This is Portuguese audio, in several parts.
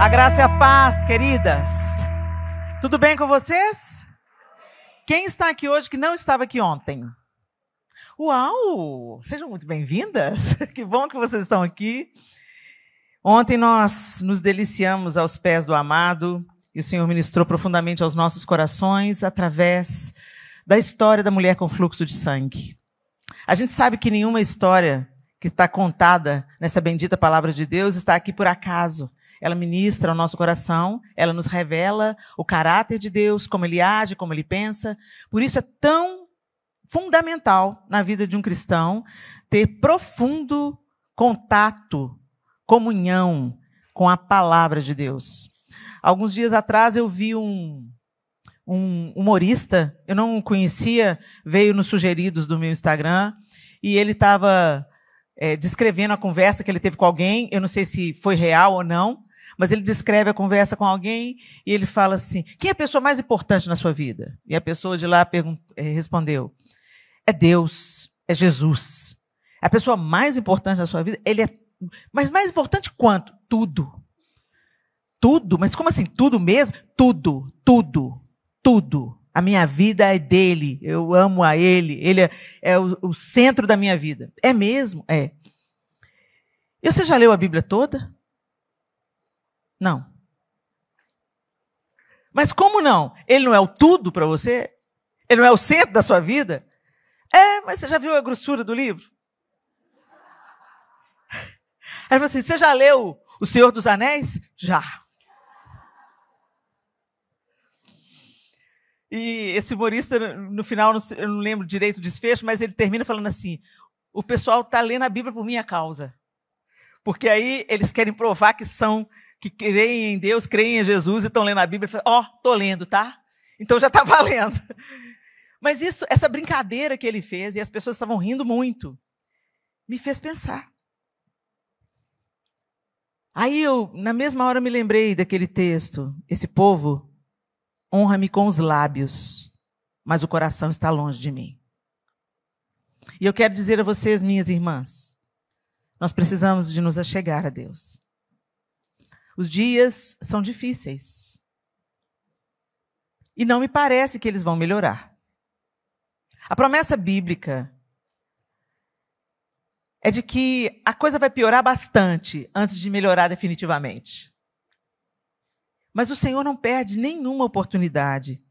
A graça e a paz, queridas. Tudo bem com vocês? Quem está aqui hoje que não estava aqui ontem? Uau! Sejam muito bem-vindas. Que bom que vocês estão aqui. Ontem nós nos deliciamos aos pés do amado e o Senhor ministrou profundamente aos nossos corações através da história da mulher com fluxo de sangue. A gente sabe que nenhuma história que está contada nessa bendita palavra de Deus está aqui por acaso. Ela ministra ao nosso coração, ela nos revela o caráter de Deus, como Ele age, como Ele pensa. Por isso é tão fundamental na vida de um cristão ter profundo contato, comunhão com a palavra de Deus. Alguns dias atrás eu vi um humorista, eu não o conhecia, veio nos sugeridos do meu Instagram, e ele estava descrevendo a conversa que ele teve com alguém, eu não sei se foi real ou não, mas ele descreve a conversa com alguém e ele fala assim: quem é a pessoa mais importante na sua vida? E a pessoa de lá respondeu: é Deus, é Jesus. A pessoa mais importante na sua vida, ele é. Mas mais importante quanto? Tudo. Tudo? Mas como assim? Tudo mesmo? Tudo, tudo, tudo. A minha vida é dele, eu amo a ele, ele é o centro da minha vida. É mesmo? É. E você já leu a Bíblia toda? Não. Mas como não? Ele não é o tudo para você? Ele não é o centro da sua vida? É, mas você já viu a grossura do livro? Aí ele falou assim: você já leu O Senhor dos Anéis? Já. E esse humorista, no final, eu não lembro direito o desfecho, mas ele termina falando assim: o pessoal está lendo a Bíblia por minha causa. Porque aí eles querem provar que creem em Deus, creem em Jesus e estão lendo a Bíblia. Estou lendo, tá? Então já está valendo. Mas essa brincadeira que ele fez, e as pessoas estavam rindo muito, me fez pensar. Aí na mesma hora, me lembrei daquele texto: esse povo honra-me com os lábios, mas o coração está longe de mim. E eu quero dizer a vocês, minhas irmãs, nós precisamos de nos achegar a Deus. Os dias são difíceis. E não me parece que eles vão melhorar. A promessa bíblica é de que a coisa vai piorar bastante antes de melhorar definitivamente. Mas o Senhor não perde nenhuma oportunidade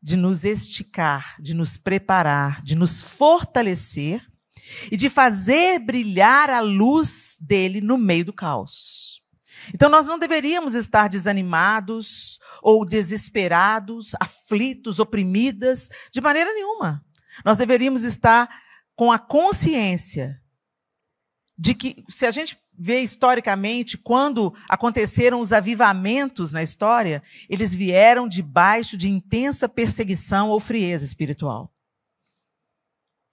de nos esticar, de nos preparar, de nos fortalecer e de fazer brilhar a luz dele no meio do caos. Então nós não deveríamos estar desanimados ou desesperados, aflitos, oprimidas, de maneira nenhuma. Nós deveríamos estar com a consciência de que, se a gente vê historicamente, quando aconteceram os avivamentos na história, eles vieram debaixo de intensa perseguição ou frieza espiritual.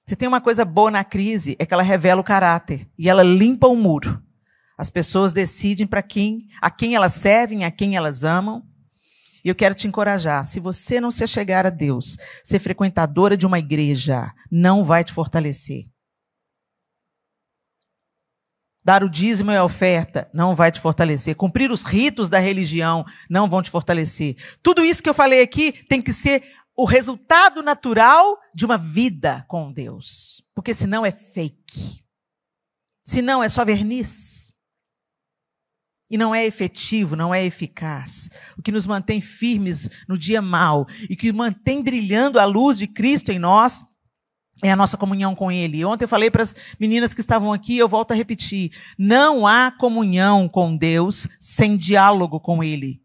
Se tem uma coisa boa na crise, é que ela revela o caráter e ela limpa o muro. As pessoas decidem a quem elas servem, a quem elas amam. E eu quero te encorajar: se você não se achegar a Deus, ser frequentadora de uma igreja não vai te fortalecer. Dar o dízimo e a oferta não vai te fortalecer. Cumprir os ritos da religião não vão te fortalecer. Tudo isso que eu falei aqui tem que ser o resultado natural de uma vida com Deus. Porque senão é fake. Senão é só verniz. E não é efetivo, não é eficaz. O que nos mantém firmes no dia mau e que mantém brilhando a luz de Cristo em nós é a nossa comunhão com Ele. E ontem eu falei para as meninas que estavam aqui, eu volto a repetir: não há comunhão com Deus sem diálogo com Ele.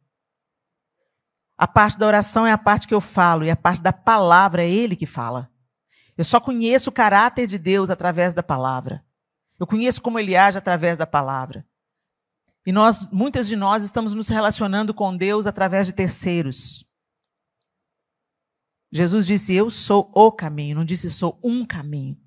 A parte da oração é a parte que eu falo, e a parte da palavra é Ele que fala. Eu só conheço o caráter de Deus através da palavra. Eu conheço como Ele age através da palavra. E muitas de nós estamos nos relacionando com Deus através de terceiros. Jesus disse: eu sou o caminho, não disse sou um caminho.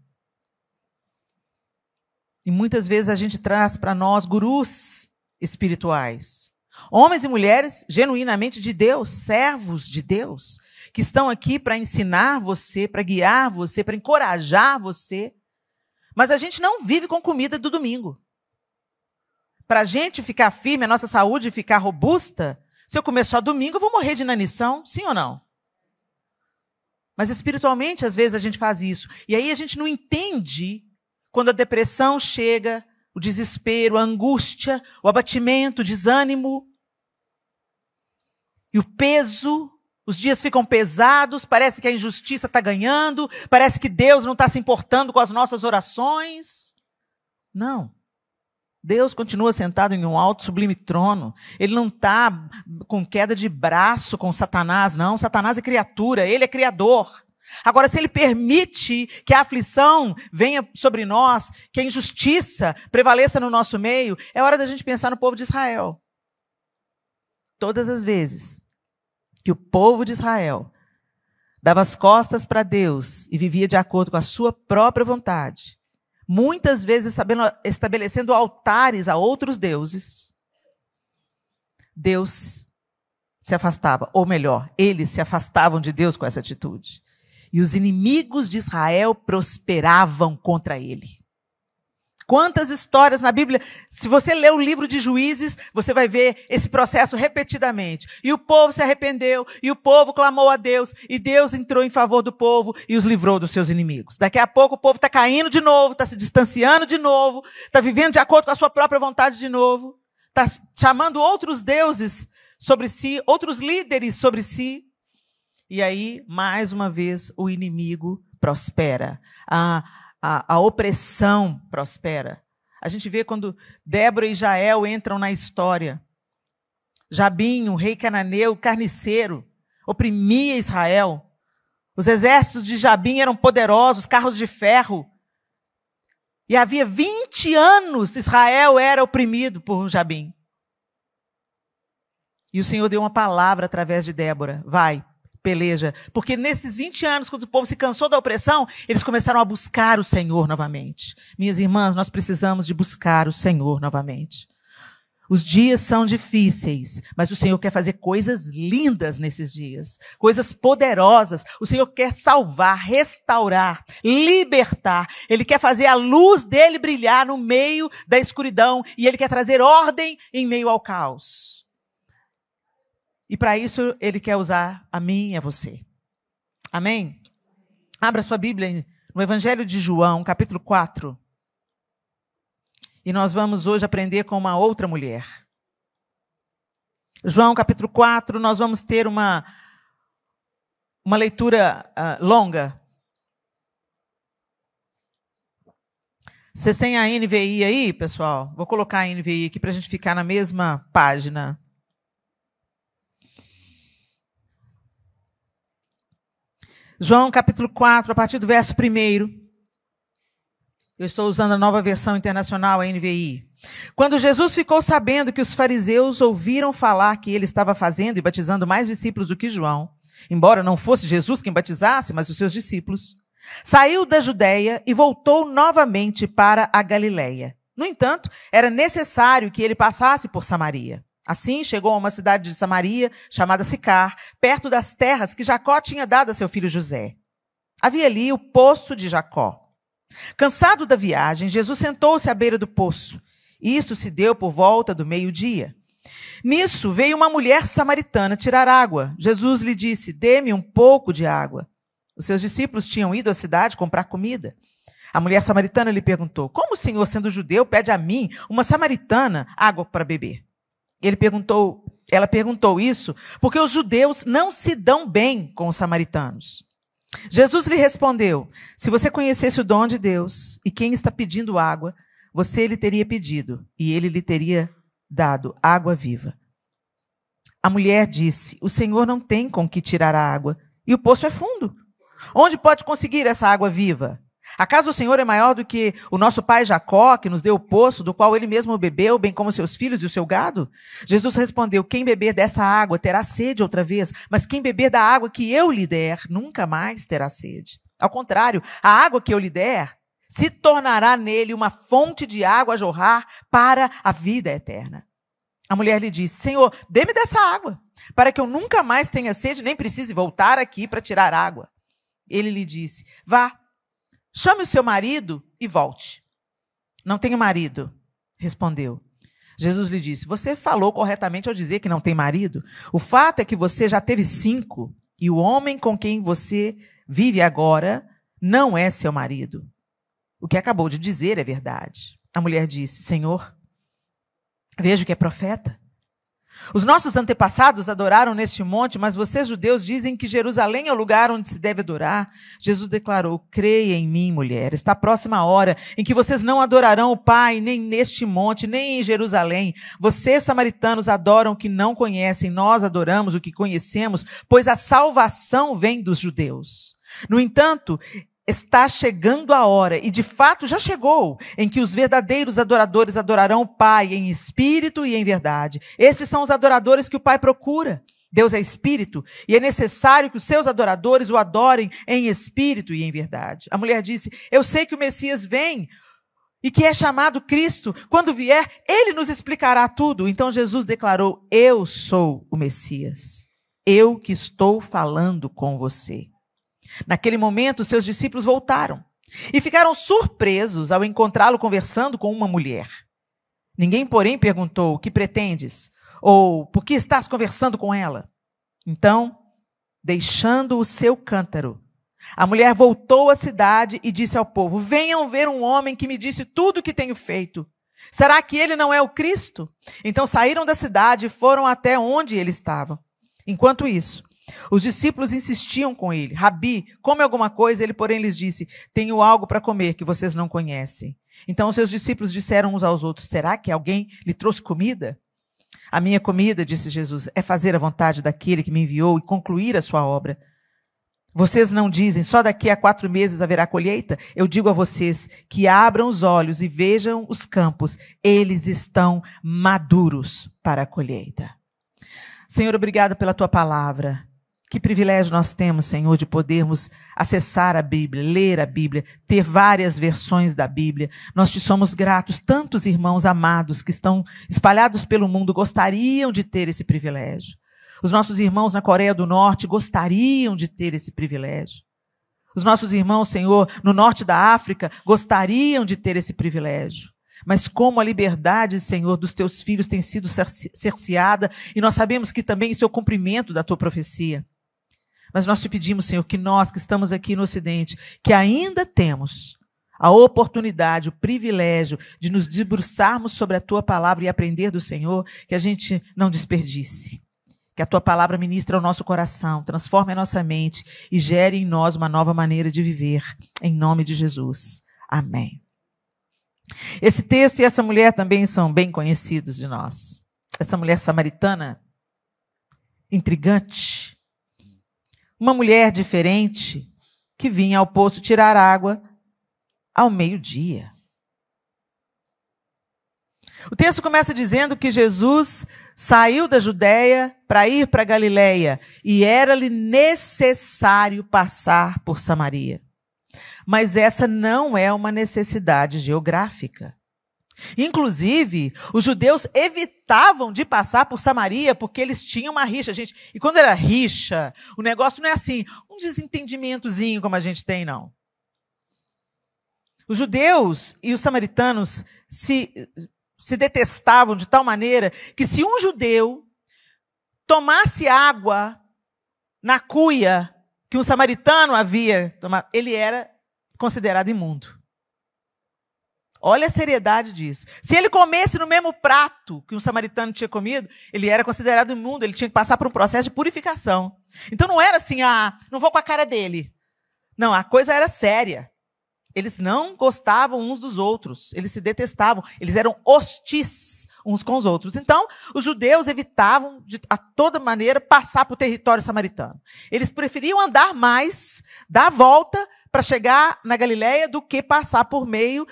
E muitas vezes a gente traz para nós gurus espirituais. Homens e mulheres genuinamente de Deus, servos de Deus, que estão aqui para ensinar você, para guiar você, para encorajar você. Mas a gente não vive com comida do domingo. para a gente ficar firme, a nossa saúde ficar robusta, se eu comer só domingo, eu vou morrer de inanição, sim ou não? Mas espiritualmente, às vezes, a gente faz isso. E aí a gente não entende quando a depressão chega, o desespero, a angústia, o abatimento, o desânimo. E o peso, os dias ficam pesados, parece que a injustiça está ganhando, parece que Deus não está se importando com as nossas orações. Não. Deus continua sentado em um alto sublime trono. Ele não está com queda de braço com Satanás, não. Satanás é criatura, ele é criador. Agora, se ele permite que a aflição venha sobre nós, que a injustiça prevaleça no nosso meio, é hora da gente pensar no povo de Israel. Todas as vezes que o povo de Israel dava as costas para Deus e vivia de acordo com a sua própria vontade, muitas vezes estabelecendo altares a outros deuses, Deus se afastava, ou melhor, eles se afastavam de Deus com essa atitude. E os inimigos de Israel prosperavam contra ele. Quantas histórias na Bíblia, se você ler o livro de Juízes, você vai ver esse processo repetidamente. E o povo se arrependeu, e o povo clamou a Deus, e Deus entrou em favor do povo e os livrou dos seus inimigos. Daqui a pouco o povo está caindo de novo, está se distanciando de novo, está vivendo de acordo com a sua própria vontade de novo, está chamando outros deuses sobre si, outros líderes sobre si. E aí, mais uma vez, o inimigo prospera. A opressão prospera. A gente vê quando Débora e Jael entram na história. Jabim, um rei cananeu, carniceiro, oprimia Israel. Os exércitos de Jabim eram poderosos, carros de ferro. E havia 20 anos Israel era oprimido por Jabim. E o Senhor deu uma palavra através de Débora. Vai, peleja. Porque nesses 20 anos, quando o povo se cansou da opressão, eles começaram a buscar o Senhor novamente. Minhas irmãs, nós precisamos de buscar o Senhor novamente. Os dias são difíceis, mas o Senhor quer fazer coisas lindas nesses dias, coisas poderosas. O Senhor quer salvar, restaurar, libertar. Ele quer fazer a luz dele brilhar no meio da escuridão e ele quer trazer ordem em meio ao caos. E para isso, ele quer usar a mim e a você. Amém? Abra sua Bíblia no Evangelho de João, capítulo 4. E nós vamos hoje aprender com uma outra mulher. João, capítulo 4, nós vamos ter uma leitura longa. Vocês têm a NVI aí, pessoal? Vou colocar a NVI aqui para a gente ficar na mesma página. João, capítulo 4, a partir do verso 1. Eu estou usando a nova versão internacional, a NVI. Quando Jesus ficou sabendo que os fariseus ouviram falar que ele estava fazendo e batizando mais discípulos do que João, embora não fosse Jesus quem batizasse, mas os seus discípulos, saiu da Judeia e voltou novamente para a Galileia. No entanto, era necessário que ele passasse por Samaria. Assim, chegou a uma cidade de Samaria, chamada Sicar, perto das terras que Jacó tinha dado a seu filho José. Havia ali o poço de Jacó. Cansado da viagem, Jesus sentou-se à beira do poço. Isto se deu por volta do meio-dia. Nisso, veio uma mulher samaritana tirar água. Jesus lhe disse: dê-me um pouco de água. Os seus discípulos tinham ido à cidade comprar comida. A mulher samaritana lhe perguntou: como o Senhor, sendo judeu, pede a mim, uma samaritana, água para beber? Ela perguntou isso porque os judeus não se dão bem com os samaritanos. Jesus lhe respondeu: se você conhecesse o dom de Deus e quem está pedindo água, você lhe teria pedido e ele lhe teria dado água viva. A mulher disse: o Senhor não tem com que tirar a água e o poço é fundo. Onde pode conseguir essa água viva? Acaso o Senhor é maior do que o nosso pai Jacó, que nos deu o poço, do qual ele mesmo bebeu, bem como seus filhos e o seu gado? Jesus respondeu: quem beber dessa água terá sede outra vez, mas quem beber da água que eu lhe der, nunca mais terá sede. Ao contrário, a água que eu lhe der se tornará nele uma fonte de água a jorrar para a vida eterna. A mulher lhe disse: Senhor, dê-me dessa água, para que eu nunca mais tenha sede, nem precise voltar aqui para tirar água. Ele lhe disse: vá, chame o seu marido e volte. Não tenho marido, respondeu. Jesus lhe disse: você falou corretamente ao dizer que não tem marido. O fato é que você já teve 5, e o homem com quem você vive agora não é seu marido. O que acabou de dizer é verdade. A mulher disse: Senhor, vejo que é profeta. Os nossos antepassados adoraram neste monte, mas vocês, judeus, dizem que Jerusalém é o lugar onde se deve adorar. Jesus declarou: creia em mim, mulher. Está próxima a hora em que vocês não adorarão o Pai, nem neste monte, nem em Jerusalém. Vocês, samaritanos, adoram o que não conhecem. Nós adoramos o que conhecemos, pois a salvação vem dos judeus. No entanto, está chegando a hora, e de fato já chegou, em que os verdadeiros adoradores adorarão o Pai em espírito e em verdade. Estes são os adoradores que o Pai procura. Deus é espírito, e é necessário que os seus adoradores o adorem em espírito e em verdade. A mulher disse: eu sei que o Messias vem, e que é chamado Cristo. Quando vier, ele nos explicará tudo. Então Jesus declarou: eu sou o Messias. Eu que estou falando com você. Naquele momento, seus discípulos voltaram e ficaram surpresos ao encontrá-lo conversando com uma mulher. Ninguém, porém, perguntou: o que pretendes? Ou por que estás conversando com ela? Então, deixando o seu cântaro, a mulher voltou à cidade e disse ao povo: venham ver um homem que me disse tudo o que tenho feito. Será que ele não é o Cristo? Então saíram da cidade e foram até onde ele estava. Enquanto isso, os discípulos insistiam com ele: Rabi, come alguma coisa. Ele, porém, lhes disse: tenho algo para comer que vocês não conhecem. Então os seus discípulos disseram uns aos outros: será que alguém lhe trouxe comida? A minha comida, disse Jesus, é fazer a vontade daquele que me enviou e concluir a sua obra. Vocês não dizem: só daqui a 4 meses haverá colheita? Eu digo a vocês que abram os olhos e vejam os campos. Eles estão maduros para a colheita. Senhor, obrigado pela tua palavra. Que privilégio nós temos, Senhor, de podermos acessar a Bíblia, ler a Bíblia, ter várias versões da Bíblia. Nós te somos gratos. Tantos irmãos amados que estão espalhados pelo mundo gostariam de ter esse privilégio. Os nossos irmãos na Coreia do Norte gostariam de ter esse privilégio. Os nossos irmãos, Senhor, no norte da África gostariam de ter esse privilégio. Mas como a liberdade, Senhor, dos teus filhos tem sido cerceada, e nós sabemos que também isso é o cumprimento da tua profecia. Mas nós te pedimos, Senhor, que nós que estamos aqui no Ocidente, que ainda temos a oportunidade, o privilégio de nos debruçarmos sobre a tua palavra e aprender do Senhor, que a gente não desperdice. Que a tua palavra ministre ao nosso coração, transforme a nossa mente e gere em nós uma nova maneira de viver. Em nome de Jesus. Amém. Esse texto e essa mulher também são bem conhecidos de nós. Essa mulher samaritana, intrigante, uma mulher diferente que vinha ao poço tirar água ao meio-dia. O texto começa dizendo que Jesus saiu da Judéia para ir para a Galileia e era-lhe necessário passar por Samaria. Mas essa não é uma necessidade geográfica. Inclusive, os judeus evitavam de passar por Samaria porque eles tinham uma rixa, gente. E quando era rixa, o negócio não é assim, um desentendimentozinho como a gente tem, não. Os judeus e os samaritanos se detestavam de tal maneira que se um judeu tomasse água na cuia que um samaritano havia tomado, ele era considerado imundo. Olha a seriedade disso. Se ele comesse no mesmo prato que um samaritano tinha comido, ele era considerado imundo, ele tinha que passar por um processo de purificação. Então não era assim, não vou com a cara dele. Não, a coisa era séria. Eles não gostavam uns dos outros, eles se detestavam, eles eram hostis uns com os outros. Então, os judeus evitavam, a toda maneira, passar para o território samaritano. Eles preferiam andar mais, dar a volta para chegar na Galileia do que passar por meio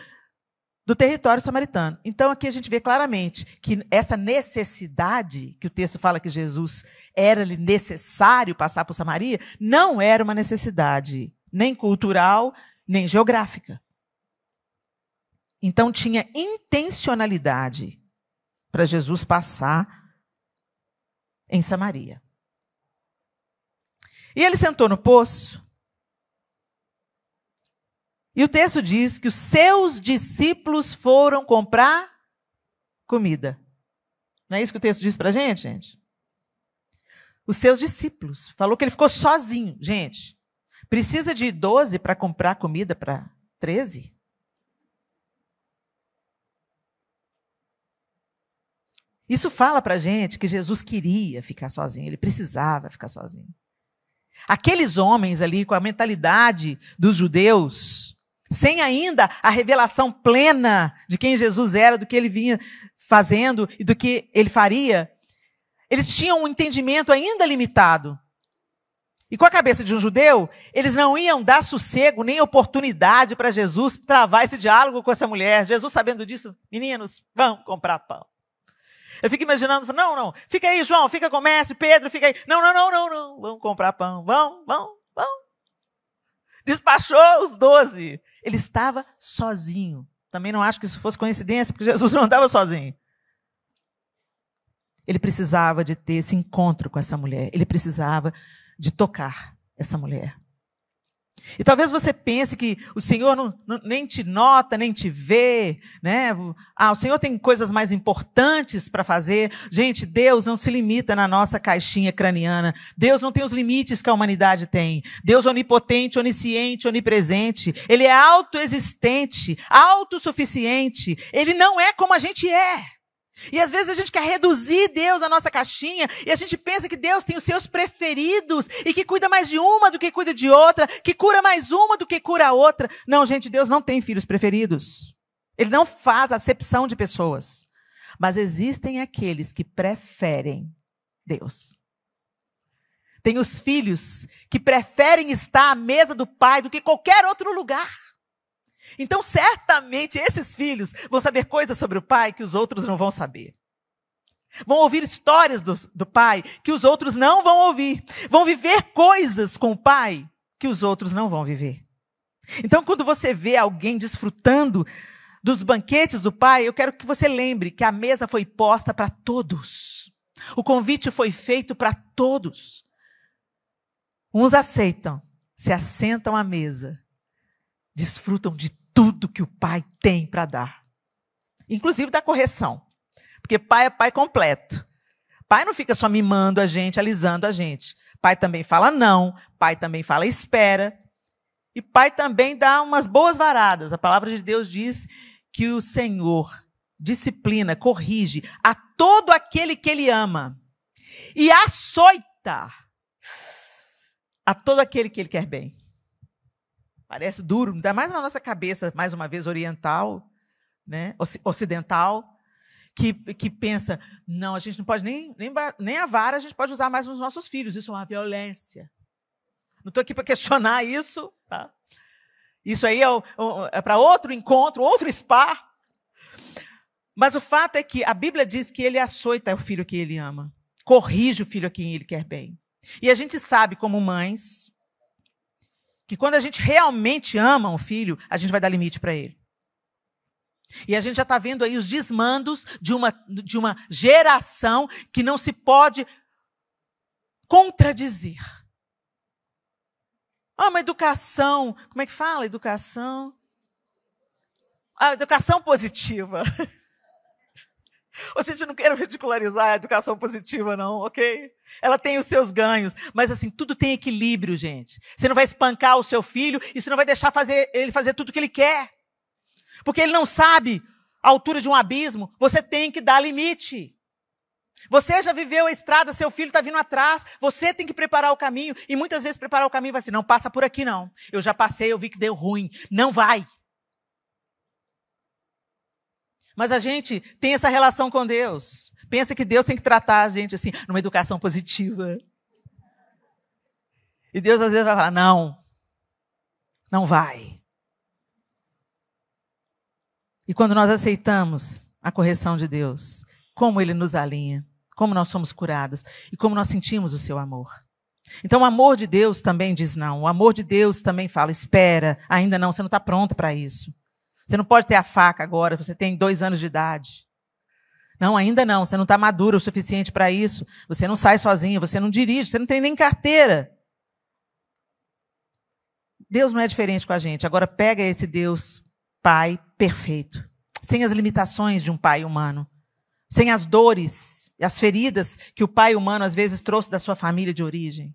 do território samaritano. Então, aqui a gente vê claramente que essa necessidade, que o texto fala que Jesus era-lhe necessário passar por Samaria, não era uma necessidade nem cultural, nem geográfica. Então, tinha intencionalidade para Jesus passar em Samaria. E ele sentou no poço. E o texto diz que os seus discípulos foram comprar comida. Não é isso que o texto diz para a gente, gente? Os seus discípulos. Falou que ele ficou sozinho. Gente, precisa de 12 para comprar comida para 13? Isso fala para a gente que Jesus queria ficar sozinho, ele precisava ficar sozinho. Aqueles homens ali com a mentalidade dos judeus, sem ainda a revelação plena de quem Jesus era, do que ele vinha fazendo e do que ele faria, eles tinham um entendimento ainda limitado. E com a cabeça de um judeu, eles não iam dar sossego nem oportunidade para Jesus travar esse diálogo com essa mulher. Jesus, sabendo disso, meninos, vão comprar pão. Eu fico imaginando, não, fica aí, João, fica com o mestre, Pedro, fica aí. Não, vamos comprar pão, vão. Despachou os 12. Ele estava sozinho. Também não acho que isso fosse coincidência, porque Jesus não andava sozinho. Ele precisava de ter esse encontro com essa mulher. Ele precisava de tocar essa mulher. E talvez você pense que o Senhor nem te nota, nem te vê, né? O Senhor tem coisas mais importantes para fazer. Gente, Deus não se limita na nossa caixinha craniana. Deus não tem os limites que a humanidade tem. Deus é onipotente, onisciente, onipresente. Ele é autoexistente, autossuficiente. Ele não é como a gente é. E às vezes a gente quer reduzir Deus à nossa caixinha e a gente pensa que Deus tem os seus preferidos e que cuida mais de uma do que cuida de outra, que cura mais uma do que cura a outra. Não, gente, Deus não tem filhos preferidos. Ele não faz acepção de pessoas. Mas existem aqueles que preferem Deus. Tem os filhos que preferem estar à mesa do Pai do que qualquer outro lugar. Então, certamente, esses filhos vão saber coisas sobre o pai que os outros não vão saber. Vão ouvir histórias do pai que os outros não vão ouvir. Vão viver coisas com o pai que os outros não vão viver. Então, quando você vê alguém desfrutando dos banquetes do pai, eu quero que você lembre que a mesa foi posta para todos. O convite foi feito para todos. Uns aceitam, se assentam à mesa, desfrutam de tudo que o pai tem para dar. Inclusive da correção. Porque pai é pai completo. Pai não fica só mimando a gente, alisando a gente. Pai também fala não, pai também fala espera. E pai também dá umas boas varadas. A palavra de Deus diz que o Senhor disciplina, corrige a todo aquele que ele ama. E açoita a todo aquele que ele quer bem. Parece duro, ainda mais na nossa cabeça, mais uma vez, oriental, né? Ocidental, que pensa, não, a gente não pode nem a vara a gente pode usar mais nos nossos filhos, isso é uma violência. Não estou aqui para questionar isso, tá? Isso aí é para outro encontro, outro spa. Mas o fato é que a Bíblia diz que ele açoita o filho que ele ama, corrige o filho a quem ele quer bem. E a gente sabe, como mães, que quando a gente realmente ama um filho, a gente vai dar limite para ele. E a gente já está vendo aí os desmandos de uma geração que não se pode contradizer. Uma educação, como é que fala? Educação positiva. Gente, não quero ridicularizar a educação positiva, não, ok? Ela tem os seus ganhos, mas assim, tudo tem equilíbrio, gente. Você não vai espancar o seu filho e você não vai deixar ele fazer tudo o que ele quer. Porque ele não sabe a altura de um abismo, você tem que dar limite. Você já viveu a estrada, seu filho está vindo atrás, você tem que preparar o caminho, e muitas vezes preparar o caminho vai ser, não passa por aqui não. Eu já passei, eu vi que deu ruim, não vai. Mas a gente tem essa relação com Deus. Pensa que Deus tem que tratar a gente assim, numa educação positiva. E Deus às vezes vai falar, não vai. E quando nós aceitamos a correção de Deus, como Ele nos alinha, como nós somos curadas e como nós sentimos o seu amor. Então o amor de Deus também diz não. O amor de Deus também fala, espera, ainda não, você não está pronta para isso. Você não pode ter a faca agora, você tem 2 anos de idade. Não, ainda não, você não está madura o suficiente para isso. Você não sai sozinha, você não dirige, você não tem nem carteira. Deus não é diferente com a gente. Agora pega esse Deus, Pai perfeito, sem as limitações de um pai humano, sem as dores e as feridas que o pai humano às vezes trouxe da sua família de origem.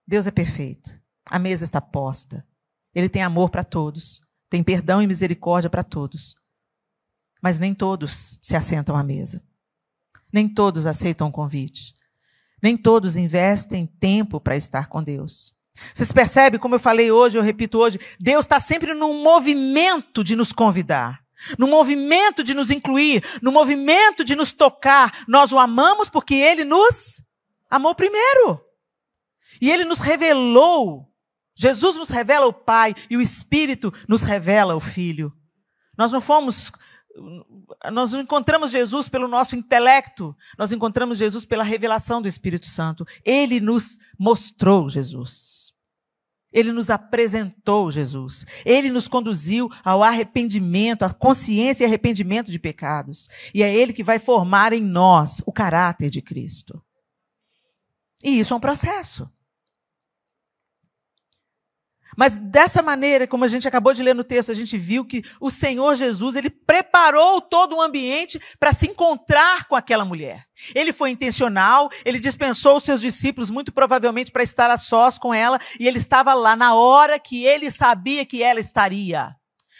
Deus é perfeito. A mesa está posta. Ele tem amor para todos. Tem perdão e misericórdia para todos. Mas nem todos se assentam à mesa. Nem todos aceitam o convite. Nem todos investem tempo para estar com Deus. Vocês percebem, como eu falei hoje, eu repito hoje, Deus está sempre num movimento de nos convidar, no movimento de nos incluir, no movimento de nos tocar. Nós o amamos porque Ele nos amou primeiro. E Ele nos revelou. Jesus nos revela o Pai e o Espírito nos revela o Filho. Nós não encontramos Jesus pelo nosso intelecto, nós encontramos Jesus pela revelação do Espírito Santo. Ele nos mostrou Jesus. Ele nos apresentou Jesus. Ele nos conduziu ao arrependimento, à consciência e arrependimento de pecados. E é Ele que vai formar em nós o caráter de Cristo. E isso é um processo. Mas dessa maneira, como a gente acabou de ler no texto, a gente viu que o Senhor Jesus, Ele preparou todo o ambiente para se encontrar com aquela mulher. Ele foi intencional, Ele dispensou os seus discípulos, muito provavelmente para estar a sós com ela, e Ele estava lá na hora que Ele sabia que ela estaria.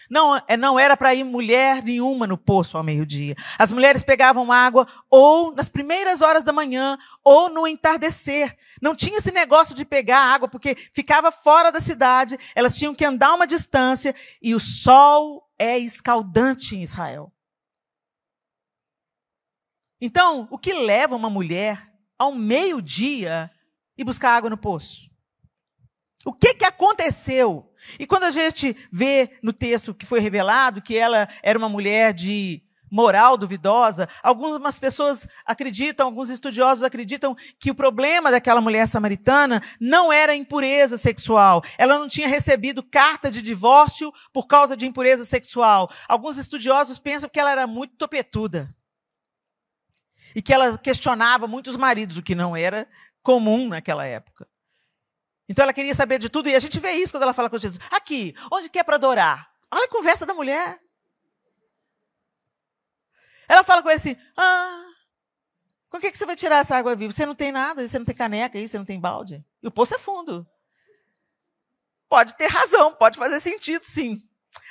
Não era para ir mulher nenhuma no poço ao meio-dia. As mulheres pegavam água ou nas primeiras horas da manhã ou no entardecer. Não tinha esse negócio de pegar água porque ficava fora da cidade. Elas tinham que andar uma distância e o sol é escaldante em Israel. Então, o que leva uma mulher ao meio-dia e buscar água no poço? O que aconteceu? E quando a gente vê no texto que foi revelado que ela era uma mulher de moral duvidosa, algumas pessoas acreditam, alguns estudiosos acreditam que o problema daquela mulher samaritana não era impureza sexual. Ela não tinha recebido carta de divórcio por causa de impureza sexual. Alguns estudiosos pensam que ela era muito topetuda. E que ela questionava muito os maridos, o que não era comum naquela época. Então ela queria saber de tudo, e a gente vê isso quando ela fala com Jesus. Aqui, onde que é para adorar? Olha a conversa da mulher. Ela fala com ele assim, com que você vai tirar essa água viva? Você não tem nada, você não tem caneca aí, você não tem balde. E o poço é fundo. Pode ter razão, pode fazer sentido, sim.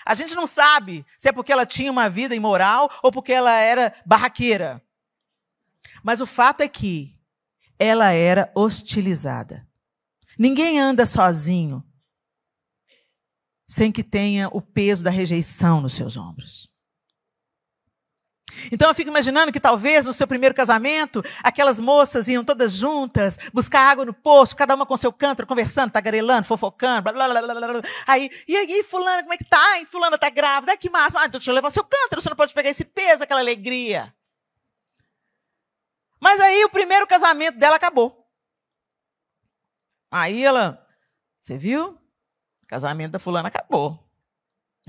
A gente não sabe se é porque ela tinha uma vida imoral ou porque ela era barraqueira. Mas o fato é que ela era hostilizada. Ninguém anda sozinho sem que tenha o peso da rejeição nos seus ombros. Então eu fico imaginando que talvez no seu primeiro casamento, aquelas moças iam todas juntas, buscar água no poço, cada uma com seu cântaro, conversando, tagarelando, fofocando, blá, blá, blá, blá, blá. Aí, e aí, fulana, como é que tá? Ai, fulana tá grávida, ai, que massa. Então deixa eu levar seu cântaro, você não pode pegar esse peso, aquela alegria. Mas aí o primeiro casamento dela acabou. Aí ela, você viu? O casamento da fulana acabou.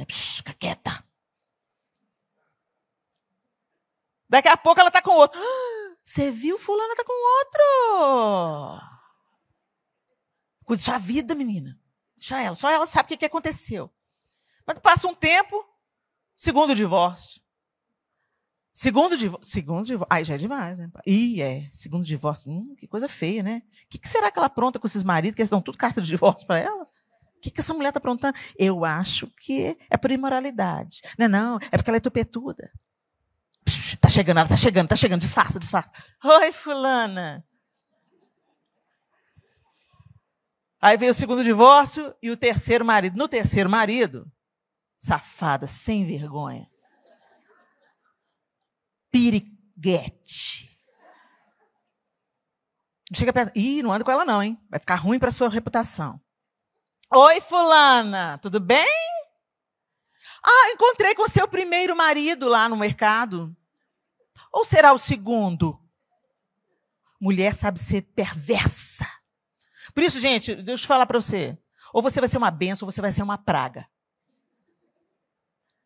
Fica quieta. Daqui a pouco ela está com outro. Você viu? Fulana está com outro. Cuide da sua vida, menina. Deixa ela. Só ela sabe o que aconteceu. Mas passa um tempo, segundo divórcio. Segundo divórcio. Ai, já é demais, né? Segundo divórcio. Que coisa feia, né? O que será que ela apronta com esses maridos, que eles dão tudo carta de divórcio para ela? O que essa mulher está aprontando? Eu acho que é por imoralidade. Não, é porque ela é tupetuda. Tá chegando, ela tá chegando. Disfarça. Oi, fulana. Aí veio o segundo divórcio e o terceiro marido. No terceiro marido, safada, sem vergonha. Piriguete. Chega perto. Não anda com ela não, hein? Vai ficar ruim para sua reputação. Oi, fulana, tudo bem? Encontrei com seu primeiro marido lá no mercado. Ou será o segundo? Mulher sabe ser perversa. Por isso, gente, deixa eu falar para você. Ou você vai ser uma bênção, ou você vai ser uma praga.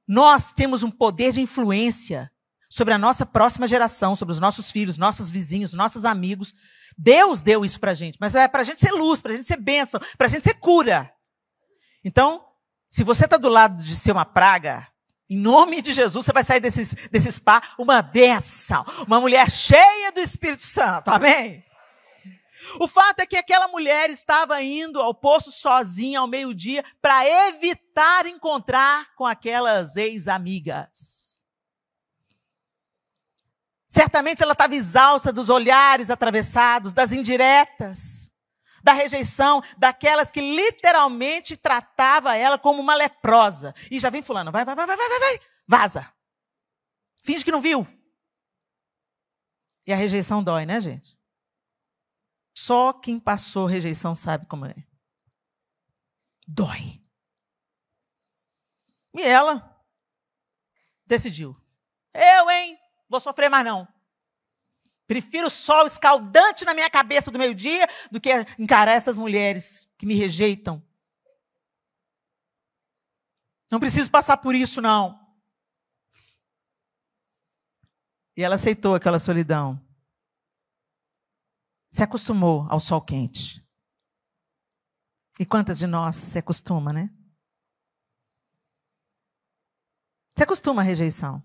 Nós temos um poder de influência sobre a nossa próxima geração, sobre os nossos filhos, nossos vizinhos, nossos amigos. Deus deu isso para a gente, mas é para a gente ser luz, para a gente ser bênção, para a gente ser cura. Então, se você está do lado de ser uma praga, Em nome de Jesus, você vai sair desse spa uma bênção, uma mulher cheia do Espírito Santo, amém? O fato é que aquela mulher estava indo ao poço sozinha ao meio-dia para evitar encontrar com aquelas ex-amigas. Certamente ela estava exausta dos olhares atravessados, das indiretas, da rejeição, daquelas que literalmente tratava ela como uma leprosa. E já vem fulano, vai, vaza. Finge que não viu. E a rejeição dói, né, gente? Só quem passou rejeição sabe como é. Dói. E ela decidiu. Vou sofrer mais não. Prefiro o sol escaldante na minha cabeça do meio-dia do que encarar essas mulheres que me rejeitam. Não preciso passar por isso, não. E ela aceitou aquela solidão. Se acostumou ao sol quente. E quantas de nós se acostuma, né? Se acostuma à rejeição.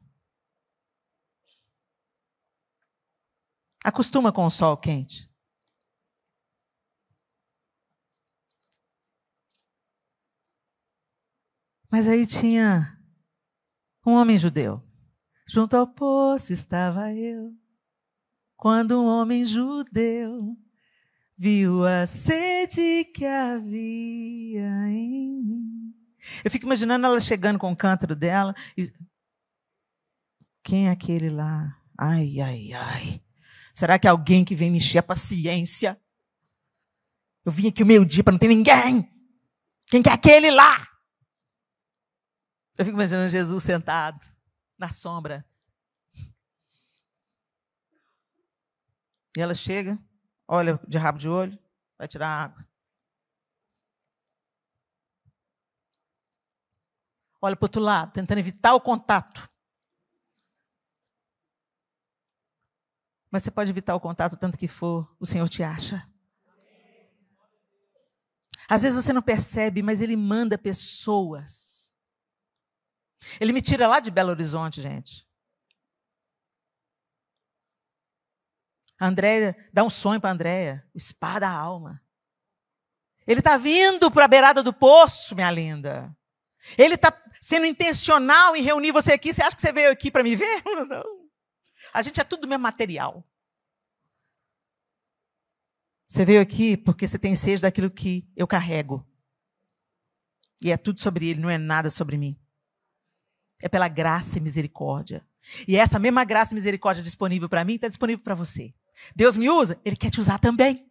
Acostuma com o sol quente. Mas aí tinha um homem judeu. Junto ao poço estava eu, quando um homem judeu viu a sede que havia em mim. Eu fico imaginando ela chegando com o cântaro dela. E... quem é aquele lá? Ai, ai, ai. Será que é alguém que vem me encher a paciência? Eu vim aqui o meio-dia para não ter ninguém. Quem que é aquele lá? Eu fico imaginando Jesus sentado na sombra. E ela chega, olha de rabo de olho, vai tirar a água. Olha para o outro lado, tentando evitar o contato. Mas você pode evitar o contato tanto que for, o Senhor te acha. Às vezes você não percebe, mas Ele manda pessoas. Ele me tira lá de Belo Horizonte, gente. A Andréia, dá um sonho para a Andréia, o spa da alma. Ele está vindo para a beirada do poço, minha linda. Ele está sendo intencional em reunir você aqui. Você acha que você veio aqui para me ver? Não. A gente é tudo do mesmo material. Você veio aqui porque você tem sede daquilo que eu carrego. E é tudo sobre Ele, não é nada sobre mim. É pela graça e misericórdia. E essa mesma graça e misericórdia disponível para mim está disponível para você. Deus me usa, Ele quer te usar também.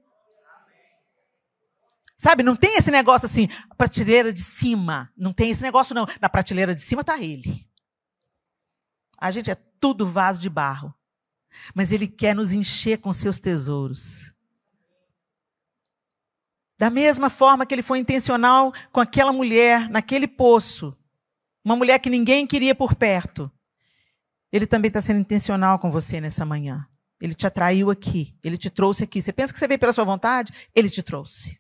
Sabe, não tem esse negócio assim, prateleira de cima. Não tem esse negócio não. Na prateleira de cima está Ele. A gente é tudo vaso de barro. Mas Ele quer nos encher com seus tesouros. Da mesma forma que Ele foi intencional com aquela mulher, naquele poço. Uma mulher que ninguém queria por perto. Ele também está sendo intencional com você nessa manhã. Ele te atraiu aqui. Ele te trouxe aqui. Você pensa que você veio pela sua vontade? Ele te trouxe.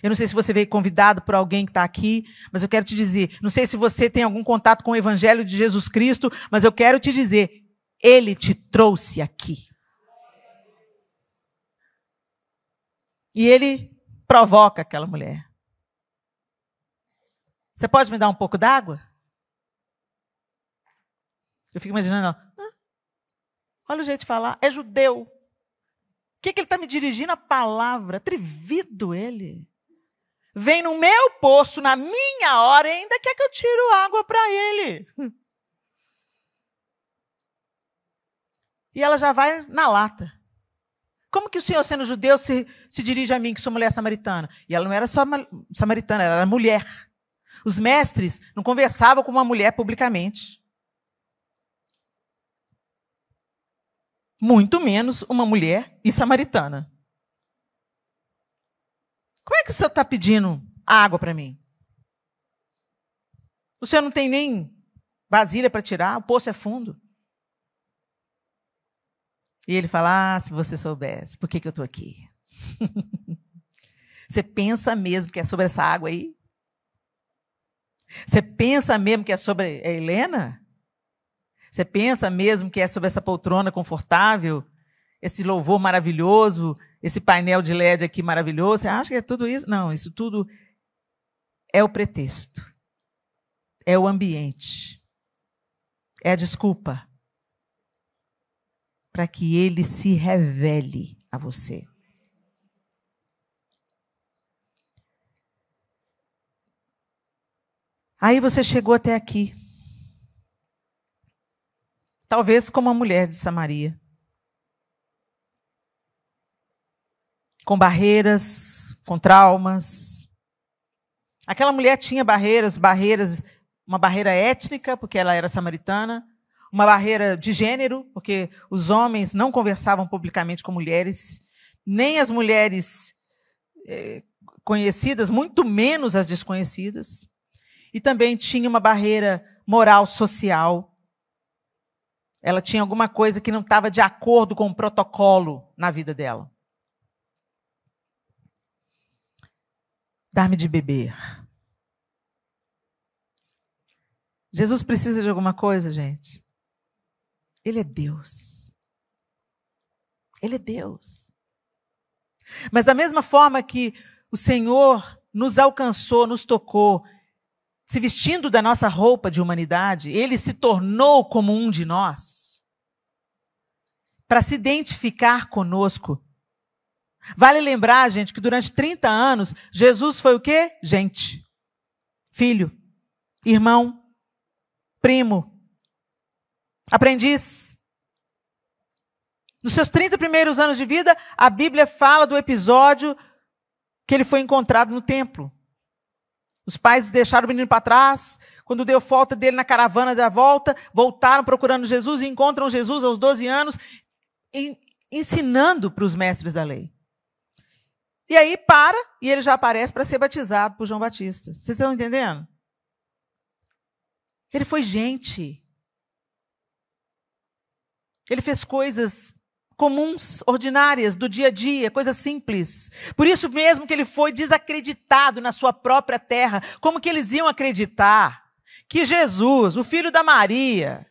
Eu não sei se você veio convidado por alguém que está aqui, mas eu quero te dizer, não sei se você tem algum contato com o Evangelho de Jesus Cristo, mas eu quero te dizer, Ele te trouxe aqui. E Ele provoca aquela mulher. Você pode me dar um pouco d'água? Eu fico imaginando, olha o jeito de falar, é judeu. O que ele está me dirigindo a palavra? Atrevido ele. Vem no meu poço, na minha hora, e ainda quer que eu tire água para ele. E ela já vai na lata. Como que o Senhor, sendo judeu, se dirige a mim, que sou mulher samaritana? E ela não era só samaritana, ela era mulher. Os mestres não conversavam com uma mulher publicamente. Muito menos uma mulher e samaritana. Como é que o Senhor está pedindo água para mim? O Senhor não tem nem vasilha para tirar, o poço é fundo. E ele fala, se você soubesse, por que eu estou aqui? Você pensa mesmo que é sobre essa água aí? Você pensa mesmo que é sobre a Helena? Você pensa mesmo que é sobre essa poltrona confortável? Esse louvor maravilhoso? Esse painel de LED aqui maravilhoso? Você acha que é tudo isso? Não, isso tudo é o pretexto. É o ambiente. É a desculpa para que ele se revele a você. Aí você chegou até aqui. Talvez como a mulher de Samaria. Com barreiras, com traumas. Aquela mulher tinha barreiras, uma barreira étnica, porque ela era samaritana, uma barreira de gênero, porque os homens não conversavam publicamente com mulheres, nem as mulheres conhecidas, muito menos as desconhecidas. E também tinha uma barreira moral, social. Ela tinha alguma coisa que não estava de acordo com o protocolo na vida dela. Dar-me de beber. Jesus precisa de alguma coisa, gente? Ele é Deus. Ele é Deus. Mas da mesma forma que o Senhor nos alcançou, nos tocou, se vestindo da nossa roupa de humanidade, ele se tornou como um de nós, para se identificar conosco. Vale lembrar, gente, que durante 30 anos, Jesus foi o quê? Gente, filho, irmão, primo, aprendiz. Nos seus 30 primeiros anos de vida, a Bíblia fala do episódio que ele foi encontrado no templo. Os pais deixaram o menino para trás. Quando deu falta dele na caravana da volta, voltaram procurando Jesus e encontram Jesus aos 12 anos, ensinando para os mestres da lei. E aí para, e ele já aparece para ser batizado por João Batista. Vocês estão entendendo? Ele foi gente. Ele fez coisas comuns, ordinárias, do dia a dia, coisas simples. Por isso mesmo que ele foi desacreditado na sua própria terra. Como que eles iam acreditar que Jesus, o filho da Maria,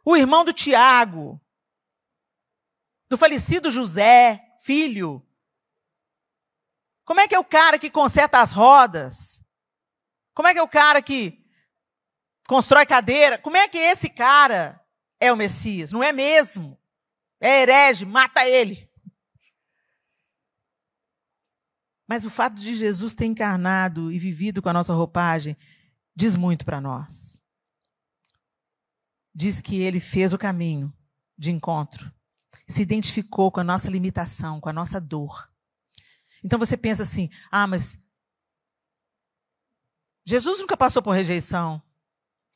o irmão do Tiago, do falecido José, filho, como é que é o cara que conserta as rodas? Como é que é o cara que constrói cadeira? Como é que esse cara é o Messias? Não é mesmo? É herege, mata ele. Mas o fato de Jesus ter encarnado e vivido com a nossa roupagem diz muito para nós. Diz que ele fez o caminho de encontro, se identificou com a nossa limitação, com a nossa dor. Então você pensa assim, mas Jesus nunca passou por rejeição.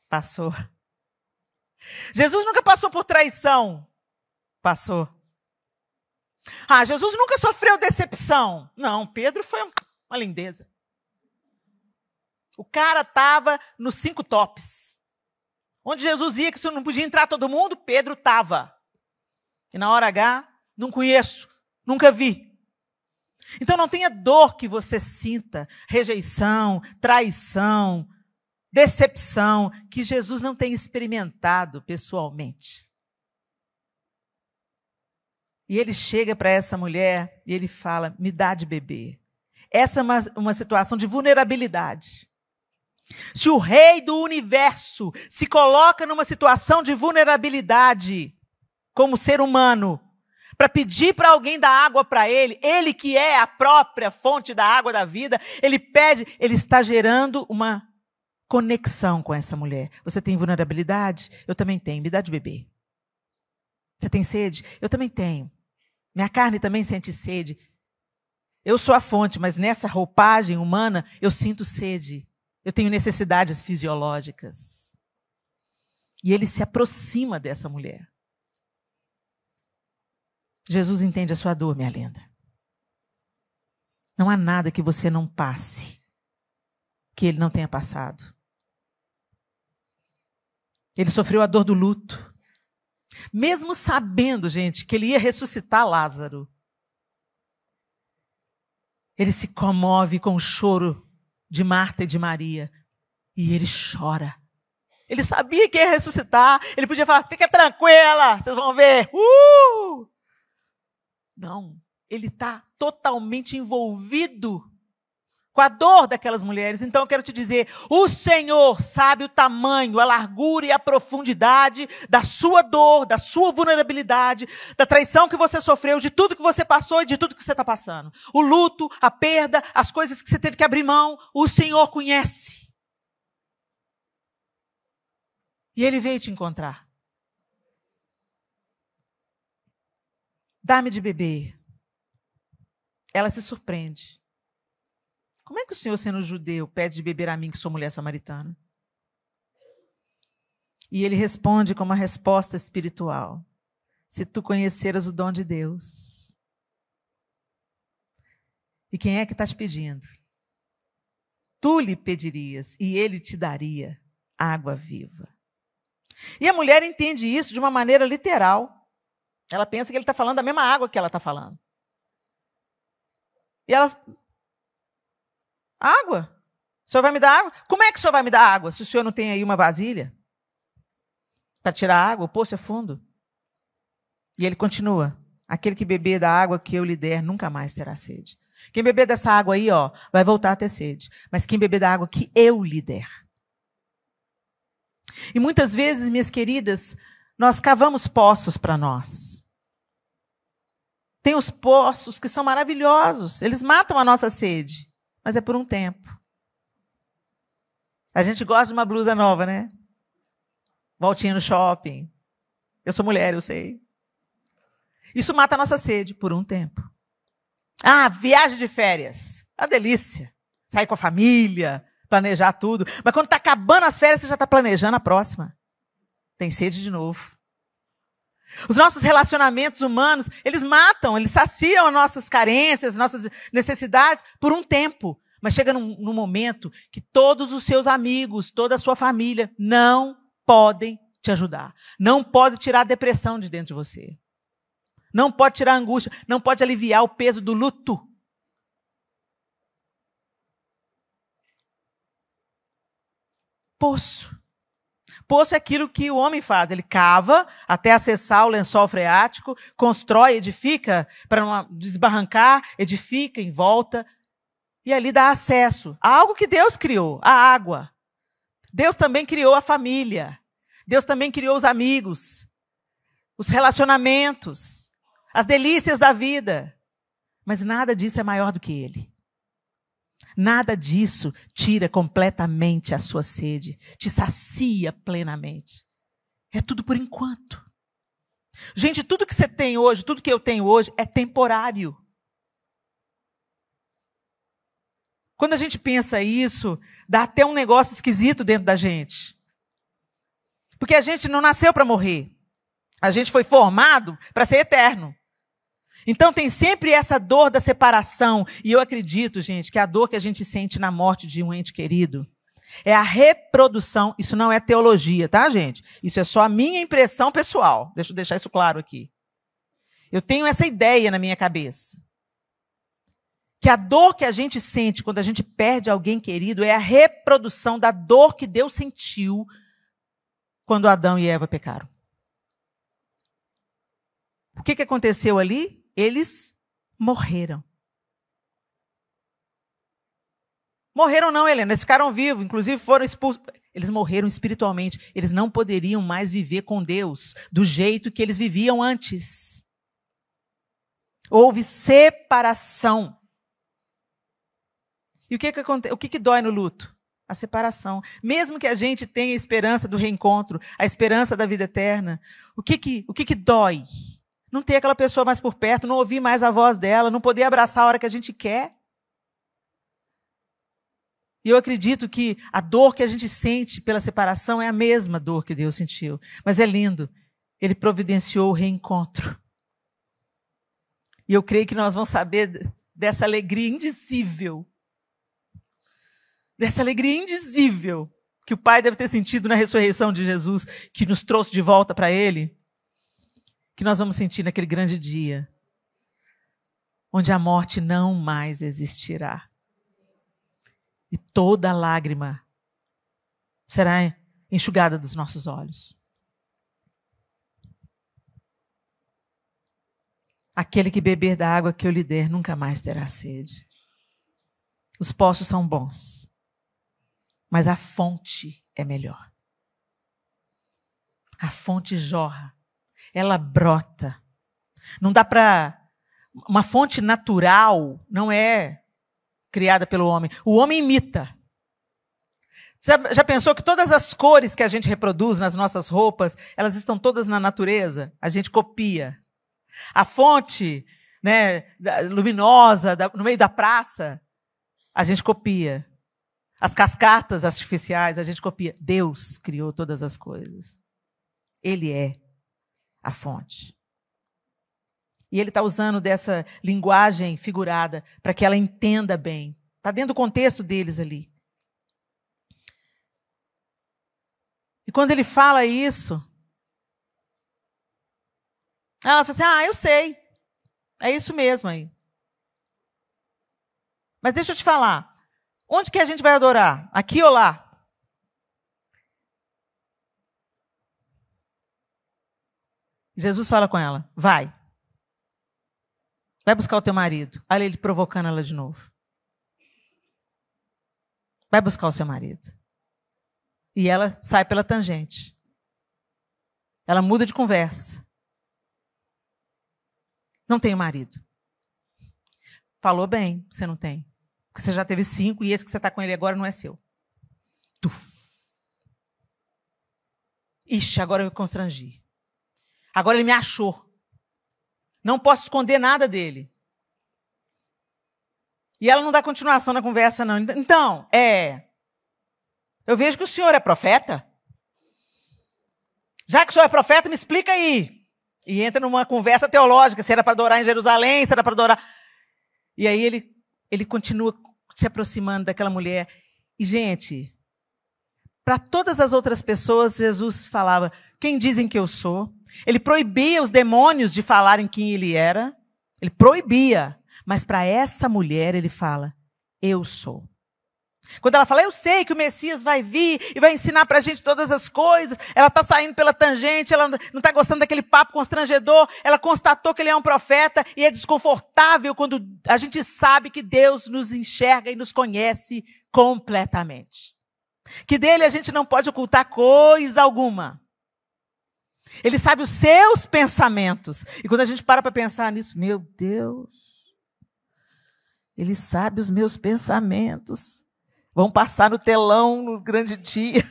Passou. Jesus nunca passou por traição. Passou. Jesus nunca sofreu decepção. Não, Pedro foi uma lindeza. O cara estava nos 5 tops. Onde Jesus ia, que não podia entrar todo mundo, Pedro estava. E na hora H, não conheço, nunca vi. Então não tenha dor que você sinta, rejeição, traição, decepção, que Jesus não tenha experimentado pessoalmente. E ele chega para essa mulher e ele fala, me dá de beber. Essa é uma situação de vulnerabilidade. Se o rei do universo se coloca numa situação de vulnerabilidade, como ser humano, para pedir para alguém dar água para ele, ele que é a própria fonte da água da vida, ele pede, ele está gerando uma conexão com essa mulher. Você tem vulnerabilidade? Eu também tenho, me dá de beber. Você tem sede? Eu também tenho. Minha carne também sente sede. Eu sou a fonte, mas nessa roupagem humana eu sinto sede. Eu tenho necessidades fisiológicas. E ele se aproxima dessa mulher. Jesus entende a sua dor, minha linda. Não há nada que você não passe, que ele não tenha passado. Ele sofreu a dor do luto. Mesmo sabendo, gente, que ele ia ressuscitar Lázaro, ele se comove com o choro de Marta e de Maria, E ele chora. Ele sabia que ia ressuscitar. Ele podia falar, fica tranquila, vocês vão ver. Não, ele está totalmente envolvido com a dor daquelas mulheres. Então eu quero te dizer, o Senhor sabe o tamanho, a largura e a profundidade da sua dor, da sua vulnerabilidade, da traição que você sofreu, de tudo que você passou e de tudo que você está passando. O luto, a perda, as coisas que você teve que abrir mão, o Senhor conhece. E Ele veio te encontrar. Dá-me de beber. Ela se surpreende. Como é que o Senhor, sendo judeu, pede de beber a mim, que sou mulher samaritana? E ele responde com uma resposta espiritual. Se tu conheceras o dom de Deus. E quem é que está te pedindo? Tu lhe pedirias e ele te daria água viva. E a mulher entende isso de uma maneira literal. Ela pensa que ele está falando da mesma água que ela está falando. E ela... Água? O senhor vai me dar água? Como é que o senhor vai me dar água se o senhor não tem aí uma vasilha para tirar água? O poço é fundo. E ele continua. Aquele que beber da água que eu lhe der nunca mais terá sede. Quem beber dessa água aí, vai voltar a ter sede. Mas quem beber da água que eu lhe der. E muitas vezes, minhas queridas, nós cavamos poços para nós. Tem os poços que são maravilhosos. Eles matam a nossa sede. Mas é por um tempo. A gente gosta de uma blusa nova, né? Voltinha no shopping. Eu sou mulher, eu sei. Isso mata a nossa sede por um tempo. Viagem de férias. A delícia. Sair com a família, planejar tudo. Mas quando está acabando as férias, você já está planejando a próxima. Tem sede de novo. Os nossos relacionamentos humanos, eles matam, eles saciam as nossas carências, as nossas necessidades por um tempo. Mas chega num momento que todos os seus amigos, toda a sua família não podem te ajudar. Não pode tirar a depressão de dentro de você. Não pode tirar a angústia, não pode aliviar o peso do luto. Poço. Poço é aquilo que o homem faz. Ele cava até acessar o lençol freático, constrói, edifica para não desbarrancar, edifica em volta e ali dá acesso a algo que Deus criou, a água. Deus também criou a família. Deus também criou os amigos, os relacionamentos, as delícias da vida. Mas nada disso é maior do que Ele. Nada disso tira completamente a sua sede, te sacia plenamente. É tudo por enquanto. Gente, tudo que você tem hoje, tudo que eu tenho hoje é temporário. Quando a gente pensa isso, dá até um negócio esquisito dentro da gente. Porque a gente não nasceu para morrer. A gente foi formado para ser eterno. Então tem sempre essa dor da separação. E eu acredito, gente, que a dor que a gente sente na morte de um ente querido é a reprodução. Isso não é teologia, tá, gente? Isso é só a minha impressão pessoal. Deixa eu deixar isso claro aqui. Eu tenho essa ideia na minha cabeça. Que a dor que a gente sente quando a gente perde alguém querido é a reprodução da dor que Deus sentiu quando Adão e Eva pecaram. O que aconteceu ali? Eles morreram. Morreram não, Helena, eles ficaram vivos, inclusive foram expulsos. Eles morreram espiritualmente. Eles não poderiam mais viver com Deus do jeito que eles viviam antes. Houve separação. E o que dói no luto? A separação. Mesmo que a gente tenha a esperança do reencontro, a esperança da vida eterna, o que dói? Não ter aquela pessoa mais por perto, não ouvir mais a voz dela, não poder abraçar a hora que a gente quer. E eu acredito que a dor que a gente sente pela separação é a mesma dor que Deus sentiu. Mas é lindo. Ele providenciou o reencontro. E eu creio que nós vamos saber dessa alegria indizível. Dessa alegria indizível que o Pai deve ter sentido na ressurreição de Jesus, que nos trouxe de volta para Ele. Que nós vamos sentir naquele grande dia, onde a morte não mais existirá. E toda lágrima será enxugada dos nossos olhos. Aquele que beber da água que eu lhe der nunca mais terá sede. Os poços são bons, mas a fonte é melhor. A fonte jorra, ela brota. Não dá para... Uma fonte natural não é criada pelo homem. O homem imita. Você já pensou que todas as cores que a gente reproduz nas nossas roupas, elas estão todas na natureza? A gente copia. A fonte, né, luminosa no meio da praça, a gente copia. As cascatas artificiais, a gente copia. Deus criou todas as coisas. Ele é a fonte. E ele está usando dessa linguagem figurada para que ela entenda bem. Está dentro do contexto deles ali. E quando ele fala isso, ela fala assim, eu sei. É isso mesmo aí. Mas deixa eu te falar. Onde que a gente vai adorar? Aqui ou lá? Jesus fala com ela, vai. Vai buscar o teu marido. Olha ele provocando ela de novo. Vai buscar o seu marido. E ela sai pela tangente. Ela muda de conversa. Não tenho marido. Falou bem, você não tem. Porque você já teve 5 e esse que você está com ele agora não é seu. Tuf. Ixi, agora eu me constrangi. Agora ele me achou. Não posso esconder nada dele. E ela não dá continuação na conversa, não. Então, eu vejo que o senhor é profeta. Já que o senhor é profeta, me explica aí. E entra numa conversa teológica, se era para adorar em Jerusalém, se era para adorar... E aí ele continua se aproximando daquela mulher. E, gente, para todas as outras pessoas, Jesus falava, quem dizem que eu sou? Ele proibia os demônios de falarem quem ele era. Ele proibia. Mas para essa mulher ele fala, eu sou. Quando ela fala, eu sei que o Messias vai vir e vai ensinar para a gente todas as coisas, ela está saindo pela tangente, ela não está gostando daquele papo constrangedor, ela constatou que ele é um profeta e é desconfortável quando a gente sabe que Deus nos enxerga e nos conhece completamente. Que dele a gente não pode ocultar coisa alguma. Ele sabe os seus pensamentos. E quando a gente para pensar nisso, meu Deus, ele sabe os meus pensamentos. Vão passar no telão no grande dia.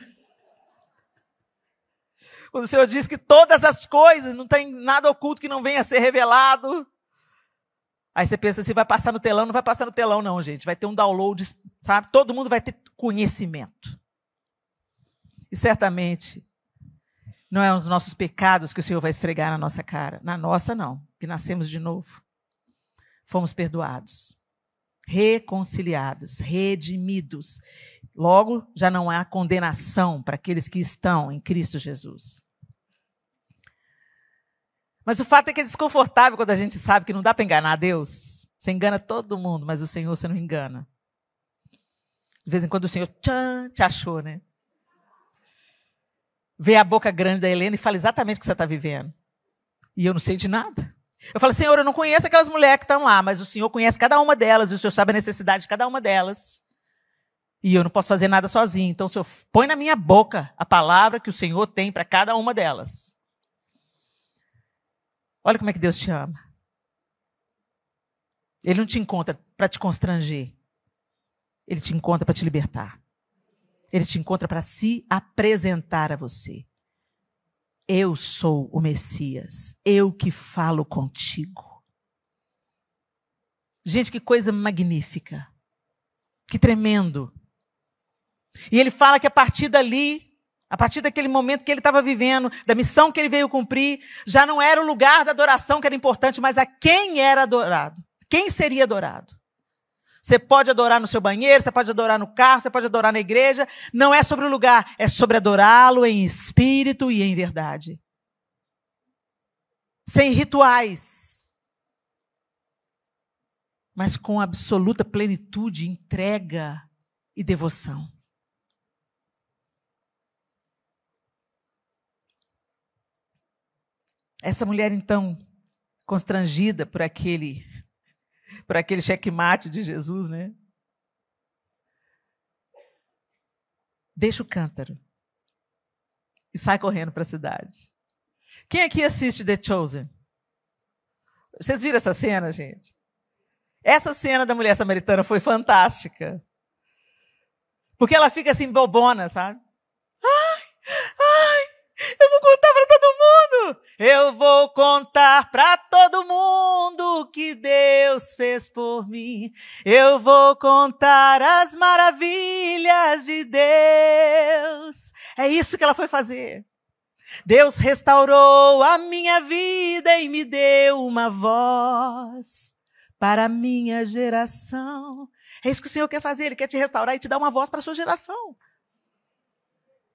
Quando o Senhor diz que todas as coisas, não tem nada oculto que não venha a ser revelado. Aí você pensa, se vai passar no telão, não vai passar no telão não, gente. Vai ter um download, sabe? Todo mundo vai ter conhecimento. E certamente não é os nossos pecados que o Senhor vai esfregar na nossa cara. Na nossa, não, que nascemos de novo. Fomos perdoados, reconciliados, redimidos. Logo, já não há condenação para aqueles que estão em Cristo Jesus. Mas o fato é que é desconfortável quando a gente sabe que não dá para enganar a Deus. Você engana todo mundo, mas o Senhor você não engana. De vez em quando o Senhor te achou, né? Vê a boca grande da Helena e fala exatamente o que você está vivendo. E eu não sei de nada. Eu falo, Senhor, eu não conheço aquelas mulheres que estão lá, mas o Senhor conhece cada uma delas, e o Senhor sabe a necessidade de cada uma delas. E eu não posso fazer nada sozinho. Então, o Senhor põe na minha boca a palavra que o Senhor tem para cada uma delas. Olha como é que Deus te ama. Ele não te encontra para te constranger. Ele te encontra para te libertar. Ele te encontra para se apresentar a você. Eu sou o Messias. Eu que falo contigo. Gente, que coisa magnífica. Que tremendo. E ele fala que a partir dali, a partir daquele momento que ele estava vivendo, da missão que ele veio cumprir, já não era o lugar da adoração que era importante, mas a quem era adorado. Quem seria adorado. Você pode adorar no seu banheiro, você pode adorar no carro, você pode adorar na igreja. Não é sobre o lugar, é sobre adorá-lo em espírito e em verdade. Sem rituais. Mas com absoluta plenitude, entrega e devoção. Essa mulher, então, constrangida por aquele checkmate de Jesus, né? Deixa o cântaro e sai correndo para a cidade. Quem aqui assiste The Chosen? Vocês viram essa cena, gente? Essa cena da mulher samaritana foi fantástica. Porque ela fica assim, bobona, sabe? Eu vou contar para todo mundo. Eu vou contar para todo mundo o que Deus fez por mim. Eu vou contar as maravilhas de Deus. É isso que ela foi fazer. Deus restaurou a minha vida e me deu uma voz para a minha geração. É isso que o Senhor quer fazer. Ele quer te restaurar e te dar uma voz para a sua geração.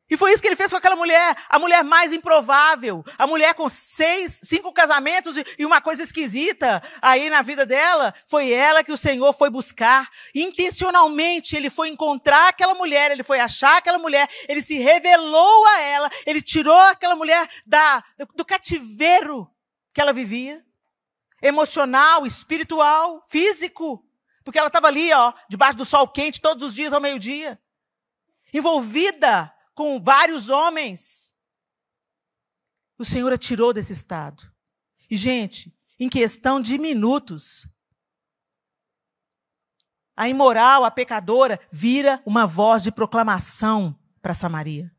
E foi isso que ele fez com aquela mulher, a mulher mais improvável, a mulher com 5 casamentos e uma coisa esquisita aí na vida dela. Foi ela que o Senhor foi buscar. Intencionalmente, ele foi encontrar aquela mulher, ele foi achar aquela mulher, ele se revelou a ela, ele tirou aquela mulher do cativeiro que ela vivia, emocional, espiritual, físico, porque ela estava ali, debaixo do sol quente, todos os dias ao meio-dia, envolvida com vários homens. O Senhor a tirou desse estado. E, gente, em questão de minutos, a imoral, a pecadora, vira uma voz de proclamação para Samaria.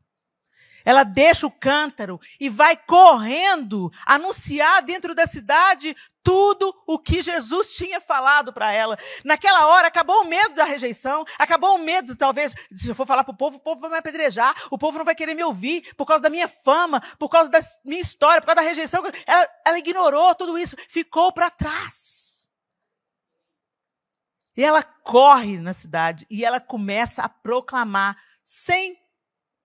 Ela deixa o cântaro e vai correndo anunciar dentro da cidade tudo o que Jesus tinha falado para ela. Naquela hora, acabou o medo da rejeição, acabou o medo, talvez, se eu for falar para o povo vai me apedrejar, o povo não vai querer me ouvir por causa da minha fama, por causa da minha história, por causa da rejeição. Ela ignorou tudo isso, ficou para trás. E ela corre na cidade e ela começa a proclamar sem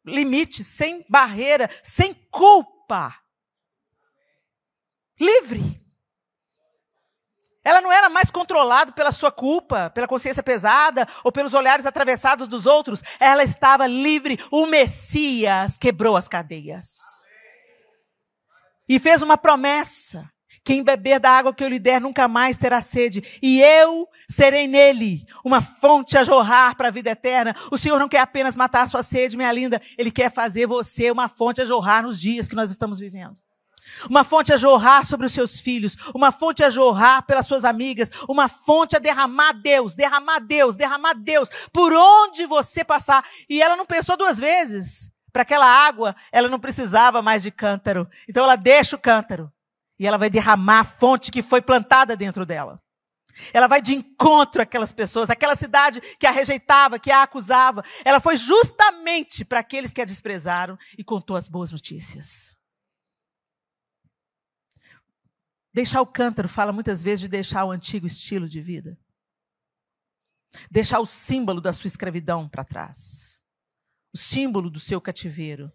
limite, sem barreira, sem culpa. Livre. Ela não era mais controlada pela sua culpa, pela consciência pesada ou pelos olhares atravessados dos outros. Ela estava livre. O Messias quebrou as cadeias. E fez uma promessa. Quem beber da água que eu lhe der nunca mais terá sede. E eu serei nele uma fonte a jorrar para a vida eterna. O Senhor não quer apenas matar a sua sede, minha linda. Ele quer fazer você uma fonte a jorrar nos dias que nós estamos vivendo. Uma fonte a jorrar sobre os seus filhos. Uma fonte a jorrar pelas suas amigas. Uma fonte a derramar Deus, derramar Deus, derramar Deus. Por onde você passar. E ela não pensou 2 vezes. Para aquela água, ela não precisava mais de cântaro. Então ela deixa o cântaro. E ela vai derramar a fonte que foi plantada dentro dela. Ela vai de encontro àquelas pessoas, àquela cidade que a rejeitava, que a acusava. Ela foi justamente para aqueles que a desprezaram e contou as boas notícias. Deixar o cântaro fala muitas vezes de deixar o antigo estilo de vida. Deixar o símbolo da sua escravidão para trás. O símbolo do seu cativeiro.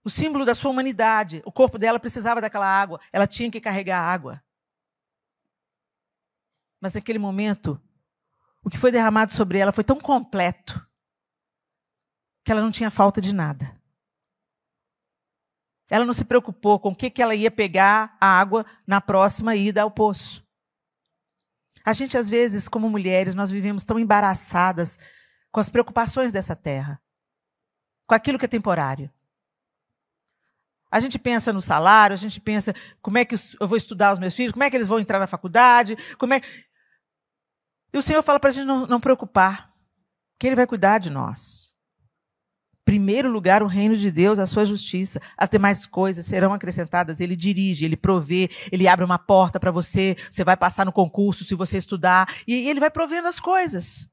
O símbolo da sua humanidade. O corpo dela precisava daquela água. Ela tinha que carregar a água. Mas naquele momento, o que foi derramado sobre ela foi tão completo que ela não tinha falta de nada. Ela não se preocupou com o que ela ia pegar a água na próxima ida ao poço. A gente, às vezes, como mulheres, nós vivemos tão embaraçadas com as preocupações dessa terra, com aquilo que é temporário. A gente pensa no salário, a gente pensa como é que eu vou estudar os meus filhos, como é que eles vão entrar na faculdade, E o Senhor fala para a gente não preocupar, que Ele vai cuidar de nós. Primeiro lugar, o reino de Deus, a sua justiça. As demais coisas serão acrescentadas. Ele dirige, Ele provê, Ele abre uma porta para você, você vai passar no concurso se você estudar, e Ele vai provendo as coisas.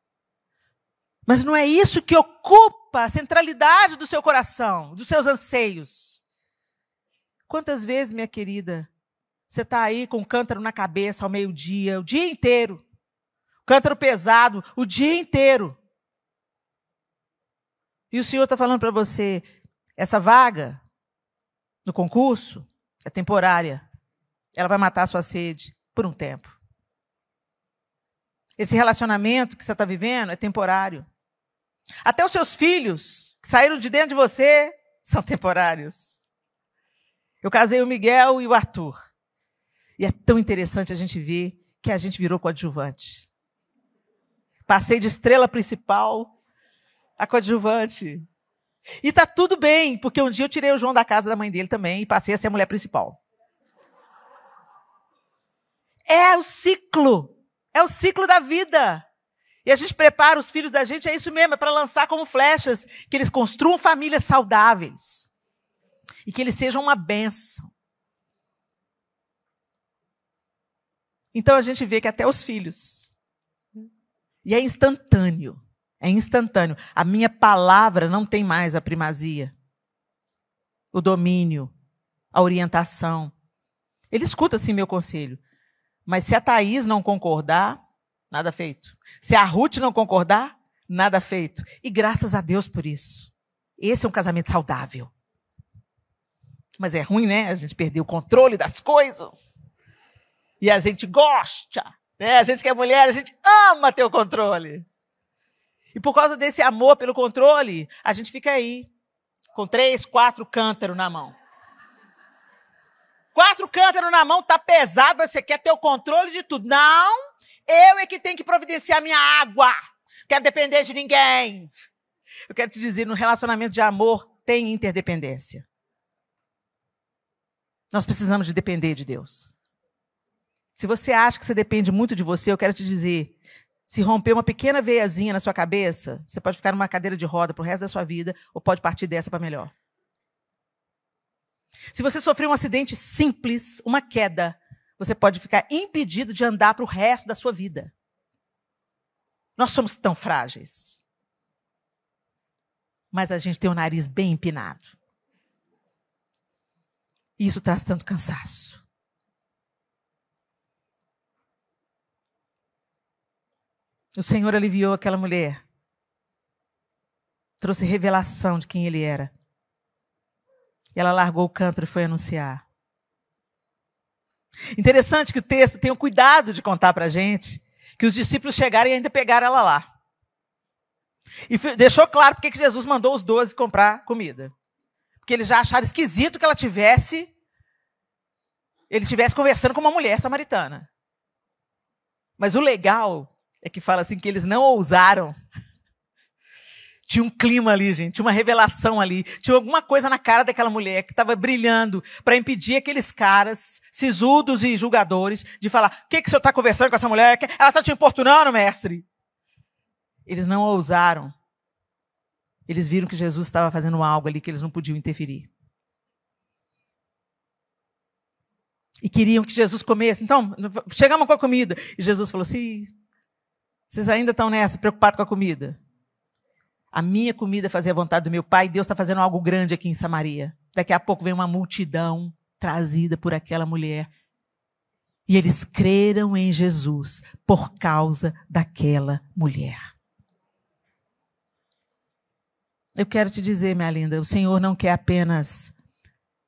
Mas não é isso que ocupa a centralidade do seu coração, dos seus anseios. Quantas vezes, minha querida, você está aí com um cântaro na cabeça ao meio-dia, o dia inteiro. Cântaro pesado, o dia inteiro. E o Senhor está falando para você, essa vaga no concurso é temporária. Ela vai matar a sua sede por um tempo. Esse relacionamento que você está vivendo é temporário. Até os seus filhos, que saíram de dentro de você, são temporários. Eu casei o Miguel e o Arthur. E é tão interessante a gente ver que a gente virou coadjuvante. Passei de estrela principal a coadjuvante. E está tudo bem, porque um dia eu tirei o João da casa da mãe dele também e passei a ser a mulher principal. É o ciclo da vida. E a gente prepara os filhos da gente, é isso mesmo, é para lançar como flechas, que eles construam famílias saudáveis e que eles sejam uma bênção. Então a gente vê que até os filhos, e é instantâneo. É instantâneo. A minha palavra não tem mais a primazia. O domínio, a orientação. Ele escuta, sim, meu conselho. Mas se a Thaís não concordar, nada feito. Se a Ruth não concordar, nada feito. E graças a Deus por isso. Esse é um casamento saudável. Mas é ruim, né? A gente perder o controle das coisas. E a gente gosta. Né? A gente que é mulher, a gente ama ter o controle. E por causa desse amor pelo controle, a gente fica aí, com 3, 4 cântaros na mão. 4 cântaros na mão, tá pesado, você quer ter o controle de tudo. Não, eu é que tenho que providenciar minha água. Quero depender de ninguém. Eu quero te dizer, no relacionamento de amor, tem interdependência. Nós precisamos de depender de Deus. Se você acha que você depende muito de você, eu quero te dizer, se romper uma pequena veiazinha na sua cabeça, você pode ficar numa cadeira de roda pro resto da sua vida, ou pode partir dessa para melhor. Se você sofrer um acidente simples, uma queda, você pode ficar impedido de andar para o resto da sua vida. Nós somos tão frágeis. Mas a gente tem o nariz bem empinado. E isso traz tanto cansaço. O Senhor aliviou aquela mulher. Trouxe revelação de quem ele era. E ela largou o cântaro e foi anunciar. Interessante que o texto tenha o cuidado de contar para a gente que os discípulos chegaram e ainda pegaram ela lá. E deixou claro porque que Jesus mandou os 12 comprar comida. Porque eles já acharam esquisito que ele estivesse conversando com uma mulher samaritana. Mas o legal é que fala assim que eles não ousaram. Tinha um clima ali, gente, tinha uma revelação ali, tinha alguma coisa na cara daquela mulher que estava brilhando para impedir aqueles caras, sisudos e julgadores, de falar, o que o senhor está conversando com essa mulher? Ela está te importunando, mestre? Eles não ousaram. Eles viram que Jesus estava fazendo algo ali que eles não podiam interferir. E queriam que Jesus comesse. Então, chegamos com a comida. E Jesus falou assim, vocês ainda estão nessa, preocupados com a comida? A minha comida é fazer a vontade do meu Pai. Deus está fazendo algo grande aqui em Samaria. Daqui a pouco vem uma multidão trazida por aquela mulher. E eles creram em Jesus por causa daquela mulher. Eu quero te dizer, minha linda, o Senhor não quer apenas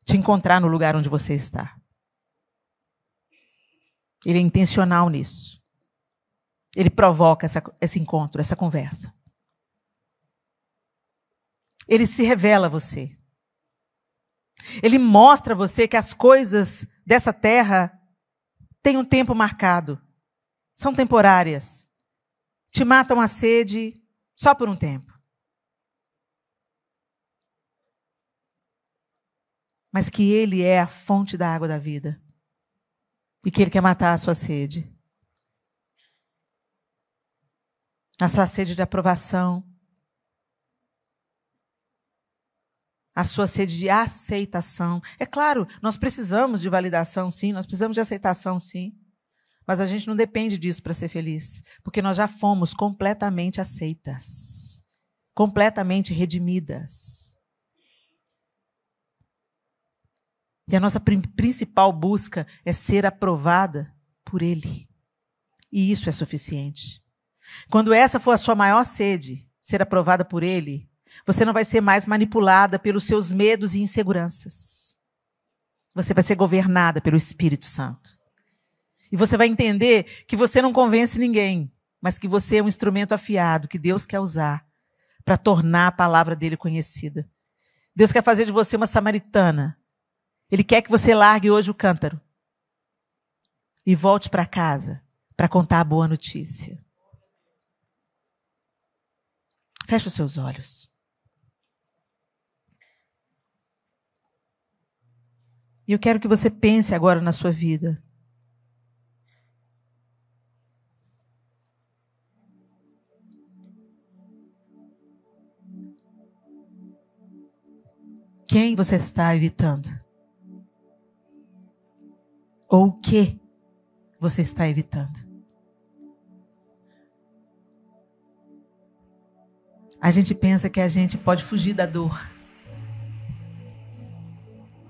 te encontrar no lugar onde você está. Ele é intencional nisso. Ele provoca esse encontro, essa conversa. Ele se revela a você. Ele mostra a você que as coisas dessa terra têm um tempo marcado. São temporárias. Te matam a sede só por um tempo. Mas que Ele é a fonte da água da vida. E que Ele quer matar a sua sede. A sua sede de aprovação. A sua sede de aceitação. É claro, nós precisamos de validação, sim. Nós precisamos de aceitação, sim. Mas a gente não depende disso para ser feliz. Porque nós já fomos completamente aceitas. Completamente redimidas. E a nossa principal busca é ser aprovada por Ele. E isso é suficiente. Quando essa for a sua maior sede, ser aprovada por Ele, você não vai ser mais manipulada pelos seus medos e inseguranças. Você vai ser governada pelo Espírito Santo. E você vai entender que você não convence ninguém, mas que você é um instrumento afiado que Deus quer usar para tornar a palavra dele conhecida. Deus quer fazer de você uma samaritana Ele quer que você largue hoje o cântaro e volte para casa para contar a boa notícia. Feche os seus olhos. E eu quero que você pense agora na sua vida. Quem você está evitando? Ou o que você está evitando? A gente pensa que a gente pode fugir da dor,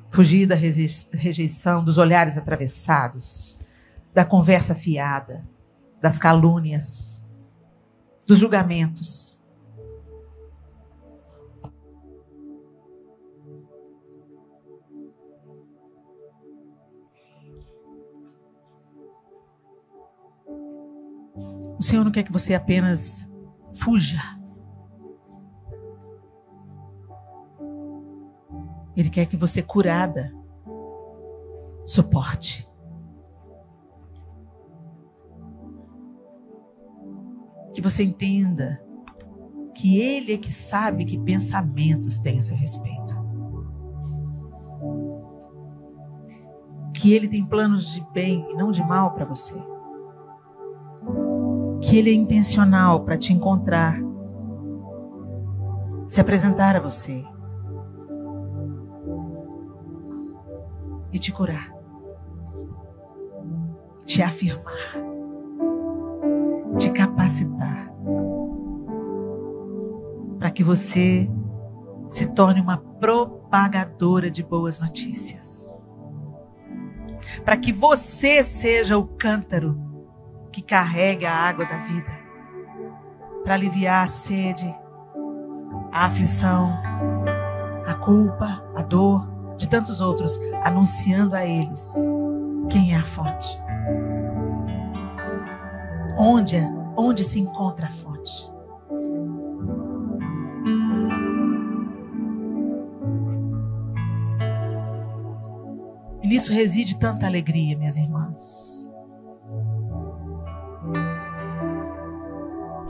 fugir da rejeição, dos olhares atravessados, da conversa fiada, das calúnias, dos julgamentos. O Senhor não quer que você apenas fuja. Ele quer que você, curada, suporte. Que você entenda que Ele é que sabe que pensamentos tem a seu respeito. Que Ele tem planos de bem e não de mal para você. Que Ele é intencional para te encontrar, se apresentar a você e te curar, te afirmar, te capacitar, para que você se torne uma propagadora de boas notícias, para que você seja o cântaro que carrega a água da vida, para aliviar a sede, a aflição, a culpa, a dor de tantos outros, anunciando a eles quem é a fonte. Onde se encontra a fonte? E nisso reside tanta alegria, minhas irmãs.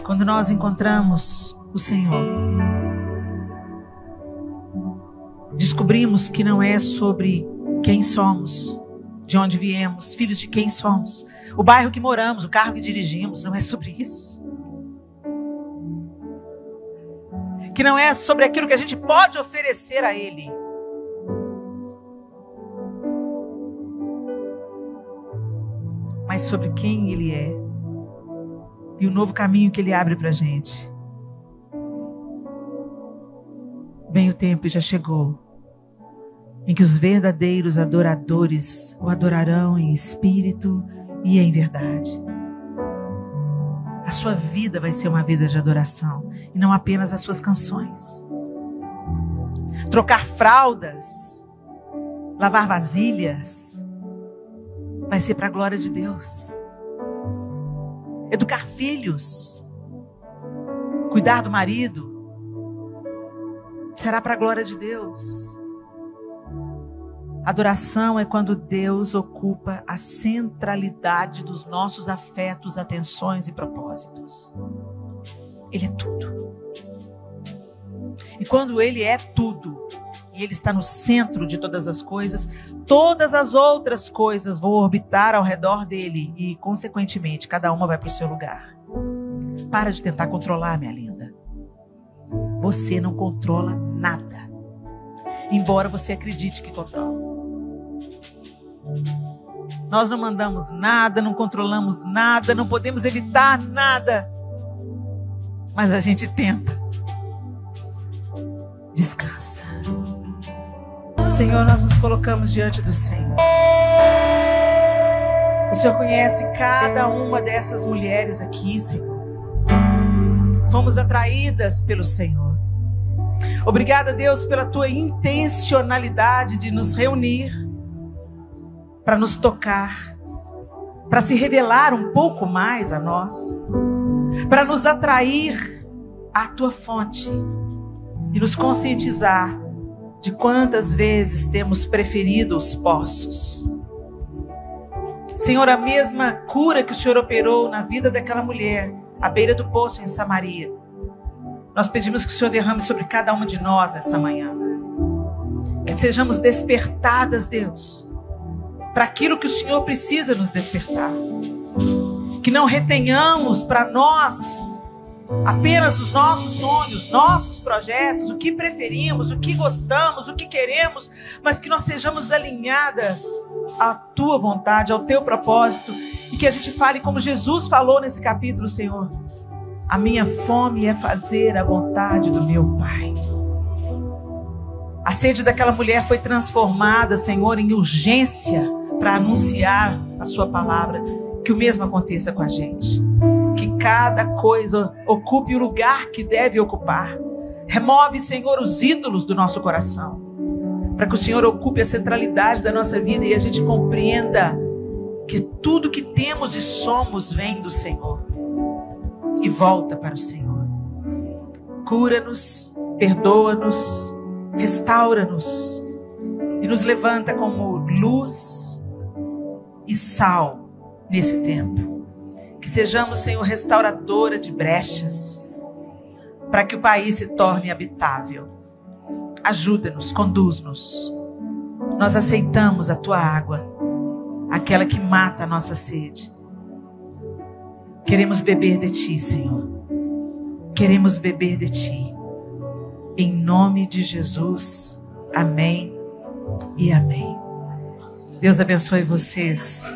Quando nós encontramos o Senhor, descobrimos que não é sobre quem somos, de onde viemos, filhos de quem somos, o bairro que moramos, o carro que dirigimos, não é sobre isso. Que não é sobre aquilo que a gente pode oferecer a Ele. Mas sobre quem Ele é. E o novo caminho que Ele abre para a gente. Bem, o tempo já chegou em que os verdadeiros adoradores o adorarão em espírito e em verdade. A sua vida vai ser uma vida de adoração e não apenas as suas canções. Trocar fraldas, lavar vasilhas, vai ser para a glória de Deus. Educar filhos, cuidar do marido, será para a glória de Deus. Adoração é quando Deus ocupa a centralidade dos nossos afetos, atenções e propósitos. Ele é tudo. E quando Ele é tudo, e Ele está no centro de todas as coisas, todas as outras coisas vão orbitar ao redor dele e, consequentemente, cada uma vai para o seu lugar. Para de tentar controlar, minha linda. Você não controla nada, embora você acredite que controla. Nós não mandamos nada, não controlamos nada, não podemos evitar nada, mas a gente tenta. Descansa. Senhor, nós nos colocamos diante do Senhor. O Senhor conhece cada uma dessas mulheres aqui, Senhor. Fomos atraídas pelo Senhor. Obrigada, Deus, pela tua intencionalidade de nos reunir, para nos tocar, para se revelar um pouco mais a nós, para nos atrair à tua fonte e nos conscientizar de quantas vezes temos preferido os poços. Senhor, a mesma cura que o Senhor operou na vida daquela mulher, à beira do poço em Samaria, nós pedimos que o Senhor derrame sobre cada uma de nós nessa manhã. Que sejamos despertadas, Deus, para aquilo que o Senhor precisa nos despertar. Que não retenhamos para nós apenas os nossos sonhos, nossos projetos, o que preferimos, o que gostamos, o que queremos, mas que nós sejamos alinhadas à Tua vontade, ao Teu propósito, e que a gente fale como Jesus falou nesse capítulo, Senhor: a minha fome é fazer a vontade do meu Pai. A sede daquela mulher foi transformada, Senhor, em urgência para anunciar a Sua palavra. Que o mesmo aconteça com a gente. Que cada coisa ocupe o lugar que deve ocupar. Remove, Senhor, os ídolos do nosso coração, para que o Senhor ocupe a centralidade da nossa vida e a gente compreenda que tudo que temos e somos vem do Senhor e volta para o Senhor. Cura-nos, perdoa-nos, restaura-nos e nos levanta como luz e sal nesse tempo. Que sejamos, Senhor, restauradora de brechas, para que o país se torne habitável. Ajuda-nos, conduz-nos. Nós aceitamos a Tua água, aquela que mata a nossa sede. Queremos beber de Ti, Senhor. Queremos beber de Ti. Em nome de Jesus. Amém e amém. Deus abençoe vocês.